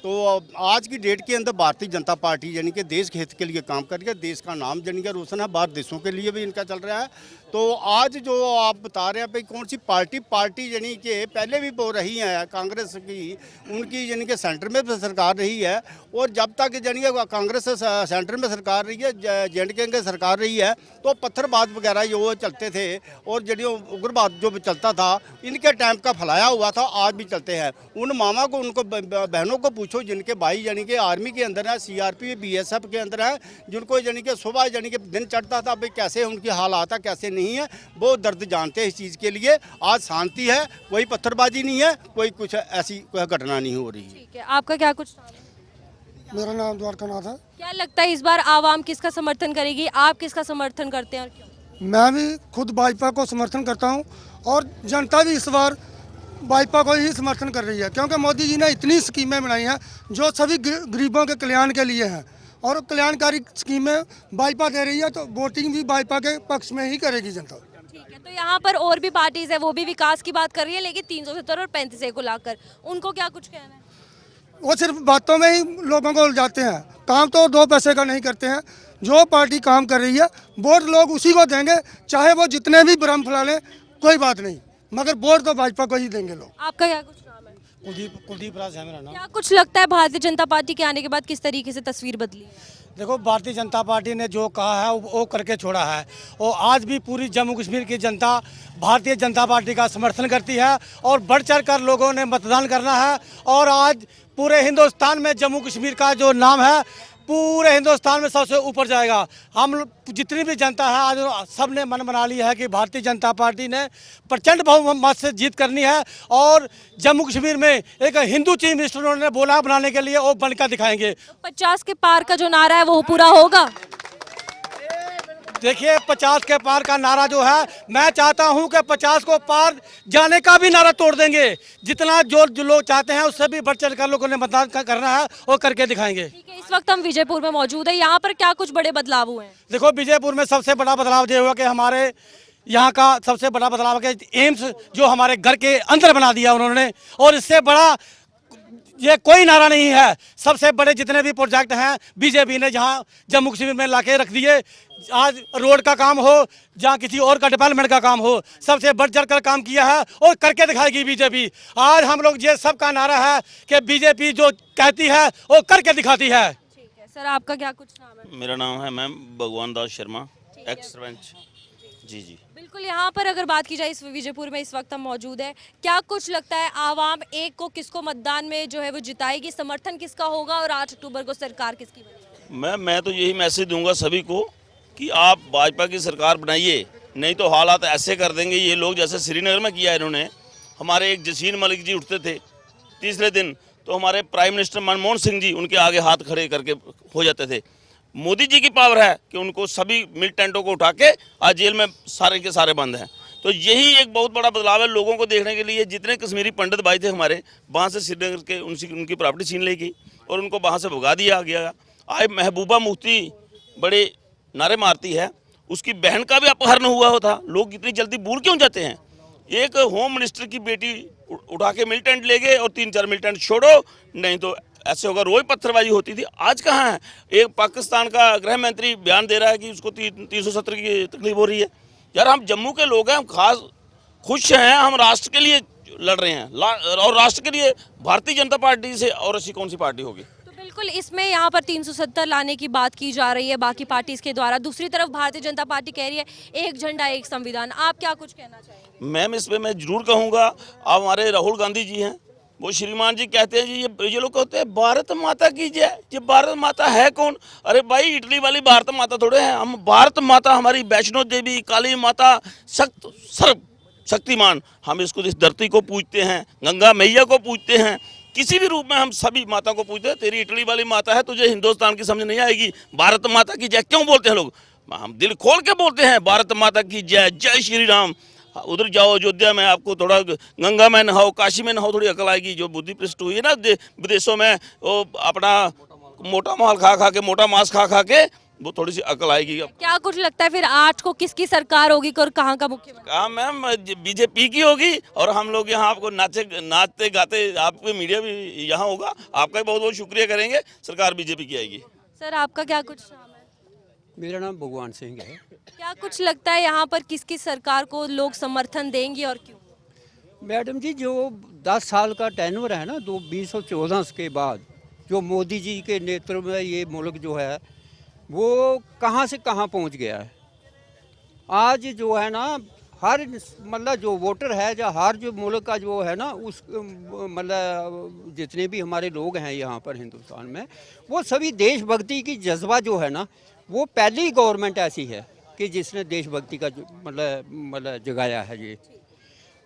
तो आज की डेट के अंदर भारतीय जनता पार्टी यानी कि देश के हित के लिए काम कर रही है। देश का नाम यानी कि रोशन है, बाहर देशों के लिए भी इनका चल रहा है। तो आज जो आप बता रहे हैं भाई कौन सी पार्टी यानी कि पहले भी वो रही है कांग्रेस की, उनकी यानी कि सेंटर में भी सरकार रही है। और जब तक यानी कि कांग्रेस सेंटर में सरकार रही है, JNK की सरकार रही है, तो पत्थरबाज वगैरह जो चलते थे और जो उग्रवाद जो चलता था, इनके टाइम का फैलाया हुआ था, आज भी चलते हैं। उन मामा को, उनको बहनों को पूछो जिनके भाई यानी कि आर्मी के अंदर है, CRP BSF के अंदर है, जिनको यानी कि सुबह यानी कि दिन चढ़ता था, भाई कैसे उनकी हालात है कैसे नहीं है, वो दर्द जानते हैं इस चीज़ के लिए। आज शांति है, कोई पत्थरबाजी नहीं है, कोई कुछ ऐसी कोई घटना नहीं हो रही है। ठीक है, आपका क्या कुछ? मेरा नाम द्वारकानाथ है। क्या लगता है इस बार आवाम किसका समर्थन करेगी? आप किसका समर्थन करते हैं और क्यों? मैं भी खुद भाजपा को समर्थन करता हूं और जनता भी इस बार भाजपा को ही समर्थन कर रही है, क्योंकि मोदी जी ने इतनी स्कीमें बनाई हैं जो सभी गरीबों के कल्याण के लिए हैं और कल्याणकारी स्कीमें भाजपा दे रही है, तो वोटिंग भी भाजपा के पक्ष में ही करेगी जनता। ठीक है, तो यहाँ पर और भी पार्टीज है, वो भी विकास की बात कर रही है, लेकिन 370 और 35A को लाकर उनको क्या कुछ कहना है? वो सिर्फ बातों में ही लोगों को उलझाते हैं, काम तो 2 पैसे का नहीं करते हैं। जो पार्टी काम कर रही है वोट लोग उसी को देंगे, चाहे वो जितने भी भ्रम फैला लें, कोई बात नहीं, मगर वोट तो भाजपा को ही देंगे लोग। आपका क्या कुछ नाम है? कुलदीप राज है मेरा नाम। क्या कुछ लगता है भारतीय जनता पार्टी के आने के बाद किस तरीके से तस्वीर बदली? देखो, भारतीय जनता पार्टी ने जो कहा है वो करके छोड़ा है, और आज भी पूरी जम्मू कश्मीर की जनता भारतीय जनता पार्टी का समर्थन करती है और बढ़ चढ़ कर लोगों ने मतदान करना है। और आज पूरे हिंदुस्तान में जम्मू कश्मीर का जो नाम है पूरे हिंदुस्तान में सबसे ऊपर जाएगा। हम जितनी भी जनता है आज सब ने मन बना लिया है कि भारतीय जनता पार्टी ने प्रचंड बहुमत से जीत करनी है, और जम्मू कश्मीर में एक हिंदू चीफ मिनिस्टर उन्होंने बोला बनाने के लिए, वो बनकर दिखाएंगे। 50 के पार का जो नारा है वो पूरा होगा? देखिए, 50 के पार का नारा जो है, मैं चाहता हूं कि 50 को पार जाने का भी नारा तोड़ देंगे। जितना जो लोग चाहते हैं उससे भी बढ़ चढ़ कर लोगों ने मतदान करना है और करके दिखाएंगे। ठीक है, इस वक्त हम विजयपुर में मौजूद है, यहाँ पर क्या कुछ बड़े बदलाव हुए हैं? देखो, विजयपुर में सबसे बड़ा बदलाव ये हुआ कि हमारे यहाँ का सबसे बड़ा बदलाव है कि एम्स जो हमारे घर के अंदर बना दिया उन्होंने, और इससे बड़ा ये कोई नारा नहीं है। सबसे बड़े जितने भी प्रोजेक्ट हैं बीजेपी ने जहाँ जम्मू कश्मीर में लाके रख दिए। आज रोड का काम हो, जहाँ किसी और का डेवलपमेंट का काम हो, सबसे बढ़ चढ़ कर काम किया है और करके दिखाएगी बीजेपी। आज हम लोग ये सबका नारा है कि बीजेपी जो कहती है वो करके दिखाती है। ठीक है सर, आपका क्या कुछ नाम है? मेरा नाम है मैम भगवान दास शर्मा, एक्स सरपंच। जी। बिल्कुल, यहाँ पर अगर बात की जाए इस विजयपुर में इस वक्त हम मौजूद है, क्या कुछ लगता है आवाम एक को किसको मतदान में जो है वो जिताएगी, समर्थन किसका होगा और 8 अक्टूबर को सरकार किसकी बनेगी? मैं तो यही मैसेज दूंगा सभी को कि आप भाजपा की सरकार बनाइए, नहीं तो हालात ऐसे कर देंगे ये लोग जैसे श्रीनगर में किया इन्होंने। हमारे एक जसीर मलिक जी उठते थे तीसरे दिन, तो हमारे प्राइम मिनिस्टर मनमोहन सिंह जी उनके आगे हाथ खड़े करके हो जाते थे। मोदी जी की पावर है कि उनको सभी मिल टेंटों को उठा के आज जेल में सारे के सारे बंद हैं। तो यही एक बहुत बड़ा बदलाव है लोगों को देखने के लिए। जितने कश्मीरी पंडित भाई थे हमारे, वहाँ से श्रीनगर के उनकी प्रॉपर्टी छीन ली गई और उनको वहाँ से भगा दिया गया। आज महबूबा मुफ्ती बड़े नारे मारती है, उसकी बहन का भी अपहरण हुआ होता। लोग इतनी जल्दी भूल क्यों जाते हैं? एक होम मिनिस्टर की बेटी उठा के मिल टेंट ले गए और 3-4 मिल टेंट छोड़ो, नहीं तो ऐसे होगा। रोज पत्थरबाजी होती थी, आज कहाँ है? एक पाकिस्तान का गृह मंत्री बयान दे रहा है कि उसको 370 की तकलीफ हो रही है। यार, हम जम्मू के लोग हैं, हम खास खुश हैं, हम राष्ट्र के लिए लड़ रहे हैं और राष्ट्र के लिए भारतीय जनता पार्टी से और ऐसी कौन सी पार्टी होगी? तो बिल्कुल इसमें यहाँ पर 370 लाने की बात की जा रही है बाकी पार्टीज के द्वारा। दूसरी तरफ भारतीय जनता पार्टी कह रही है एक झंडा एक संविधान। आप क्या कुछ कहना चाहेंगे? मैम, इस पर मैं जरूर कहूँगा। अब हमारे राहुल गांधी जी हैं, वो श्रीमान जी कहते हैं जी ये लोग कहते हैं भारत माता की जय। ये भारत माता है कौन? अरे भाई, इटली वाली भारत माता थोड़े हैं हम। भारत माता हमारी वैष्णो देवी, काली माता, सर्व शक्तिमान, हम इसको इस धरती को पूजते हैं, गंगा मैया को पूजते हैं, किसी भी रूप में हम सभी माता को पूजते हैं। तेरी इटली वाली माता है, तुझे हिंदुस्तान की समझ नहीं आएगी। भारत माता की जय क्यों बोलते हैं लोग? हम दिल खोल के बोलते हैं भारत माता की जय, जय श्री राम। उधर जाओ अयोध्या में, आपको थोड़ा गंगा में नहाओ, काशी में नहाओ, थोड़ी अकल आएगी। जो बुद्धि भ्रष्ट हुई है ना विदेशों में, वो अपना मोटा माल खा के, मोटा मांस खा के, वो थोड़ी सी अकल आएगी। क्या कुछ लगता है फिर 8 को किसकी सरकार होगी और कहाँ का मुख्यमंत्री? हाँ मैम, बीजेपी की होगी और हम लोग यहाँ आपको नाचते गाते, आपके मीडिया भी यहाँ होगा। आपका भी बहुत बहुत शुक्रिया करेंगे। सरकार बीजेपी की आएगी। सर, आपका क्या कुछ नाम है? मेरा नाम भगवान सिंह है। क्या कुछ लगता है यहाँ पर किसकी सरकार को लोग समर्थन देंगे और क्यों? मैडम जी, जो 10 साल का टेन्योर है ना, 2014 के बाद जो मोदी जी के नेतृत्व में ये मुल्क जो है वो कहाँ से कहाँ पहुँच गया है। आज जो है ना, हर मतलब जो वोटर है या हर जो मुल्क का जो है ना, उस मतलब जितने भी हमारे लोग हैं यहाँ पर हिंदुस्तान में, वो सभी देशभक्ति की जज्बा जो है ना, वो पहली गवर्नमेंट ऐसी है कि जिसने देशभक्ति का मतलब जगाया है ये।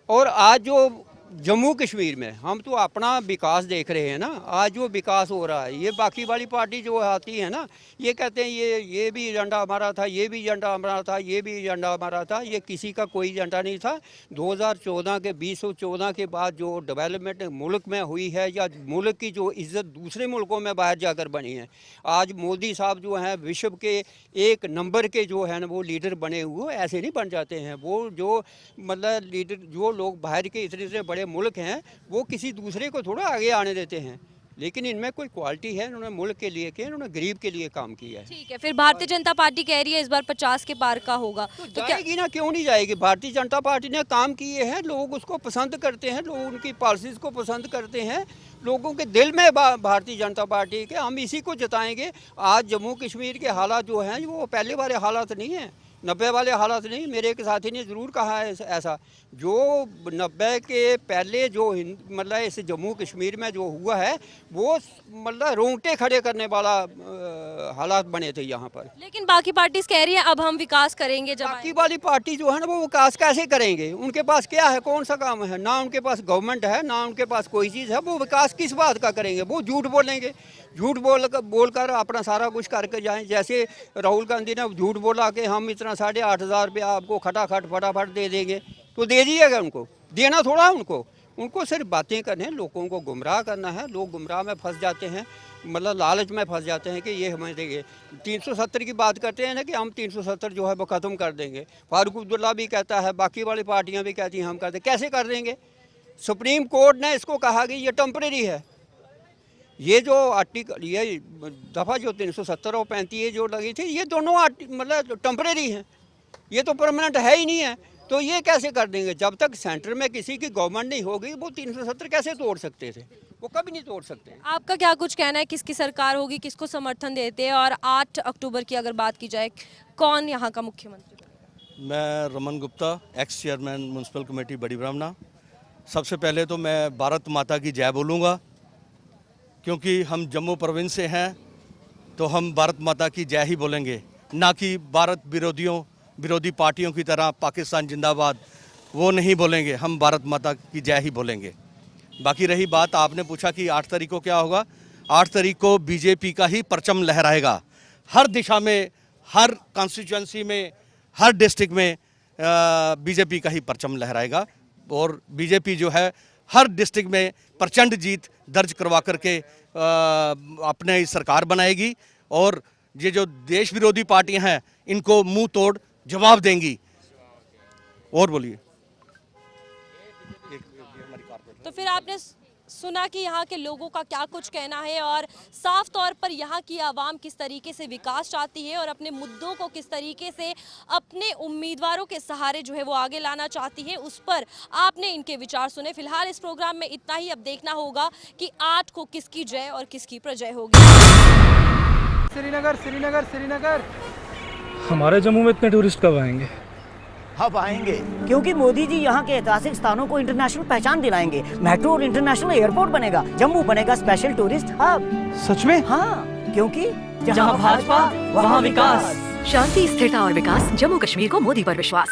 और आज जो जम्मू कश्मीर में हम तो अपना विकास देख रहे हैं ना, आज जो विकास हो रहा है, ये बाकी वाली पार्टी जो आती है ना, ये कहते हैं ये भी एजेंडा हमारा था, ये भी एजेंडा हमारा था, ये भी एजेंडा हमारा था। ये किसी का कोई एजेंडा नहीं था। 2014 के 2014 के बाद जो डेवलपमेंट मुल्क में हुई है या मुल्क की जो इज्जत दूसरे मुल्कों में बाहर जाकर बनी है, आज मोदी साहब जो हैं विश्व के 1 नंबर के जो है ना वो लीडर बने हुए, ऐसे नहीं बन जाते हैं। वो जो मतलब लीडर, जो लोग बाहर के इतने बड़े मुल्क हैं, वो किसी दूसरे को थोड़ा आगे आने देते हैं। लेकिन इनमें कोई क्वालिटी है, इन्होंने मुल्क के लिए किया, इन्होंने गरीब के लिए काम किया है। ठीक है, फिर भारतीय जनता पार्टी कह रही है इस बार 50 के पार का होगा, तो जाएगी ना, क्यों नहीं जाएगी? भारतीय जनता पार्टी ने काम किए हैं, लोग उसको पसंद करते हैं, लोग उनकी पॉलिसीज को पसंद करते हैं, लोगों के दिल में भारतीय जनता पार्टी के, हम इसी को जताएंगे। आज जम्मू कश्मीर के हालात जो हैं वो पहले वाले हालात नहीं हैं, 90 वाले हालात नहीं। मेरे एक साथी ने ज़रूर कहा है ऐसा, जो 90 के पहले जो मतलब इस जम्मू कश्मीर में जो हुआ है वो मतलब रोंगटे खड़े करने वाला हालात बने थे यहाँ पर। लेकिन बाकी पार्टीज कह रही हैं अब हम विकास करेंगे। जब बाकी वाली पार्टी जो है ना वो विकास कैसे करेंगे? उनके पास क्या है, कौन सा काम है? ना उनके पास गवर्नमेंट है, ना उनके पास कोई चीज़ है, वो विकास किस बात का करेंगे? वो झूठ बोलेंगे, झूठ बोलकर अपना सारा कुछ करके जाएं। जैसे राहुल गांधी ने झूठ बोला कि हम इतना 8,500 रुपया आपको खटाखट फटाफट दे देंगे, तो दे दीजिएगा। उनको देना थोड़ा उनको सिर्फ बातें करनी है, लोगों को गुमराह करना है। लोग गुमराह में फंस जाते हैं, मतलब लालच में फंस जाते हैं कि ये हमें देंगे। 370 की बात करते हैं ना कि हम 370 जो है वो ख़त्म कर देंगे। फारूक अब्दुल्ला भी कहता है, बाकी वाली पार्टियाँ भी कहती हैं हम करते। कैसे कर देंगे? सुप्रीम कोर्ट ने इसको कहा कि ये टेम्परेरी है। ये जो आर्टिकल, ये दफ़ा जो 370 और 35 जो लगी थी, ये दोनों मतलब टेम्परेरी हैं, ये तो परमानेंट है ही नहीं है। तो ये कैसे कर देंगे? जब तक सेंटर में किसी की गवर्नमेंट नहीं होगी वो 370 कैसे तोड़ सकते थे? वो कभी नहीं तोड़ सकते। आपका क्या कुछ कहना है, किसकी सरकार होगी, किसको समर्थन देते हैं? और 8 अक्टूबर की अगर बात की जाए, कौन यहाँ का मुख्यमंत्री? मैं Raman Gupta, x chairman municipal committee बड़ी ब्राह्मणा। सबसे पहले तो मैं भारत माता की जय बोलूँगा, क्योंकि हम जम्मू प्रोविंस से हैं तो हम भारत माता की जय ही बोलेंगे, ना कि भारत विरोधी पार्टियों की तरह पाकिस्तान जिंदाबाद वो नहीं बोलेंगे। हम भारत माता की जय ही बोलेंगे। बाकी रही बात, आपने पूछा कि 8 तारीख को क्या होगा। 8 तारीख को बीजेपी का ही परचम लहराएगा, हर दिशा में, हर कॉन्स्टिट्यूंसी में, हर डिस्ट्रिक्ट में बीजेपी का ही परचम लहराएगा। और बीजेपी जो है हर डिस्ट्रिक्ट में प्रचंड जीत दर्ज करवा करके अपने सरकार बनाएगी। और ये जो देश विरोधी पार्टियां हैं इनको मुंह तोड़ जवाब देंगी। और बोलिए। तो फिर आपने सुना कि यहाँ के लोगों का क्या कुछ कहना है और साफ तौर पर यहाँ की आवाम किस तरीके से विकास चाहती है और अपने मुद्दों को किस तरीके से अपने उम्मीदवारों के सहारे जो है वो आगे लाना चाहती है, उस पर आपने इनके विचार सुने। फिलहाल इस प्रोग्राम में इतना ही। अब देखना होगा कि 8 को किसकी जय और किसकी प्रजय होगी। श्रीनगर हमारे जम्मू में इतने टूरिस्ट कब आएंगे? अब आएंगे, क्योंकि मोदी जी यहाँ के ऐतिहासिक स्थानों को इंटरनेशनल पहचान दिलाएंगे। मेट्रो और इंटरनेशनल एयरपोर्ट बनेगा, जम्मू बनेगा स्पेशल टूरिस्ट हब। सच में? हाँ, क्योंकि जहाँ भाजपा वहाँ विकास। शांति, स्थिरता और विकास, जम्मू कश्मीर को मोदी पर विश्वास।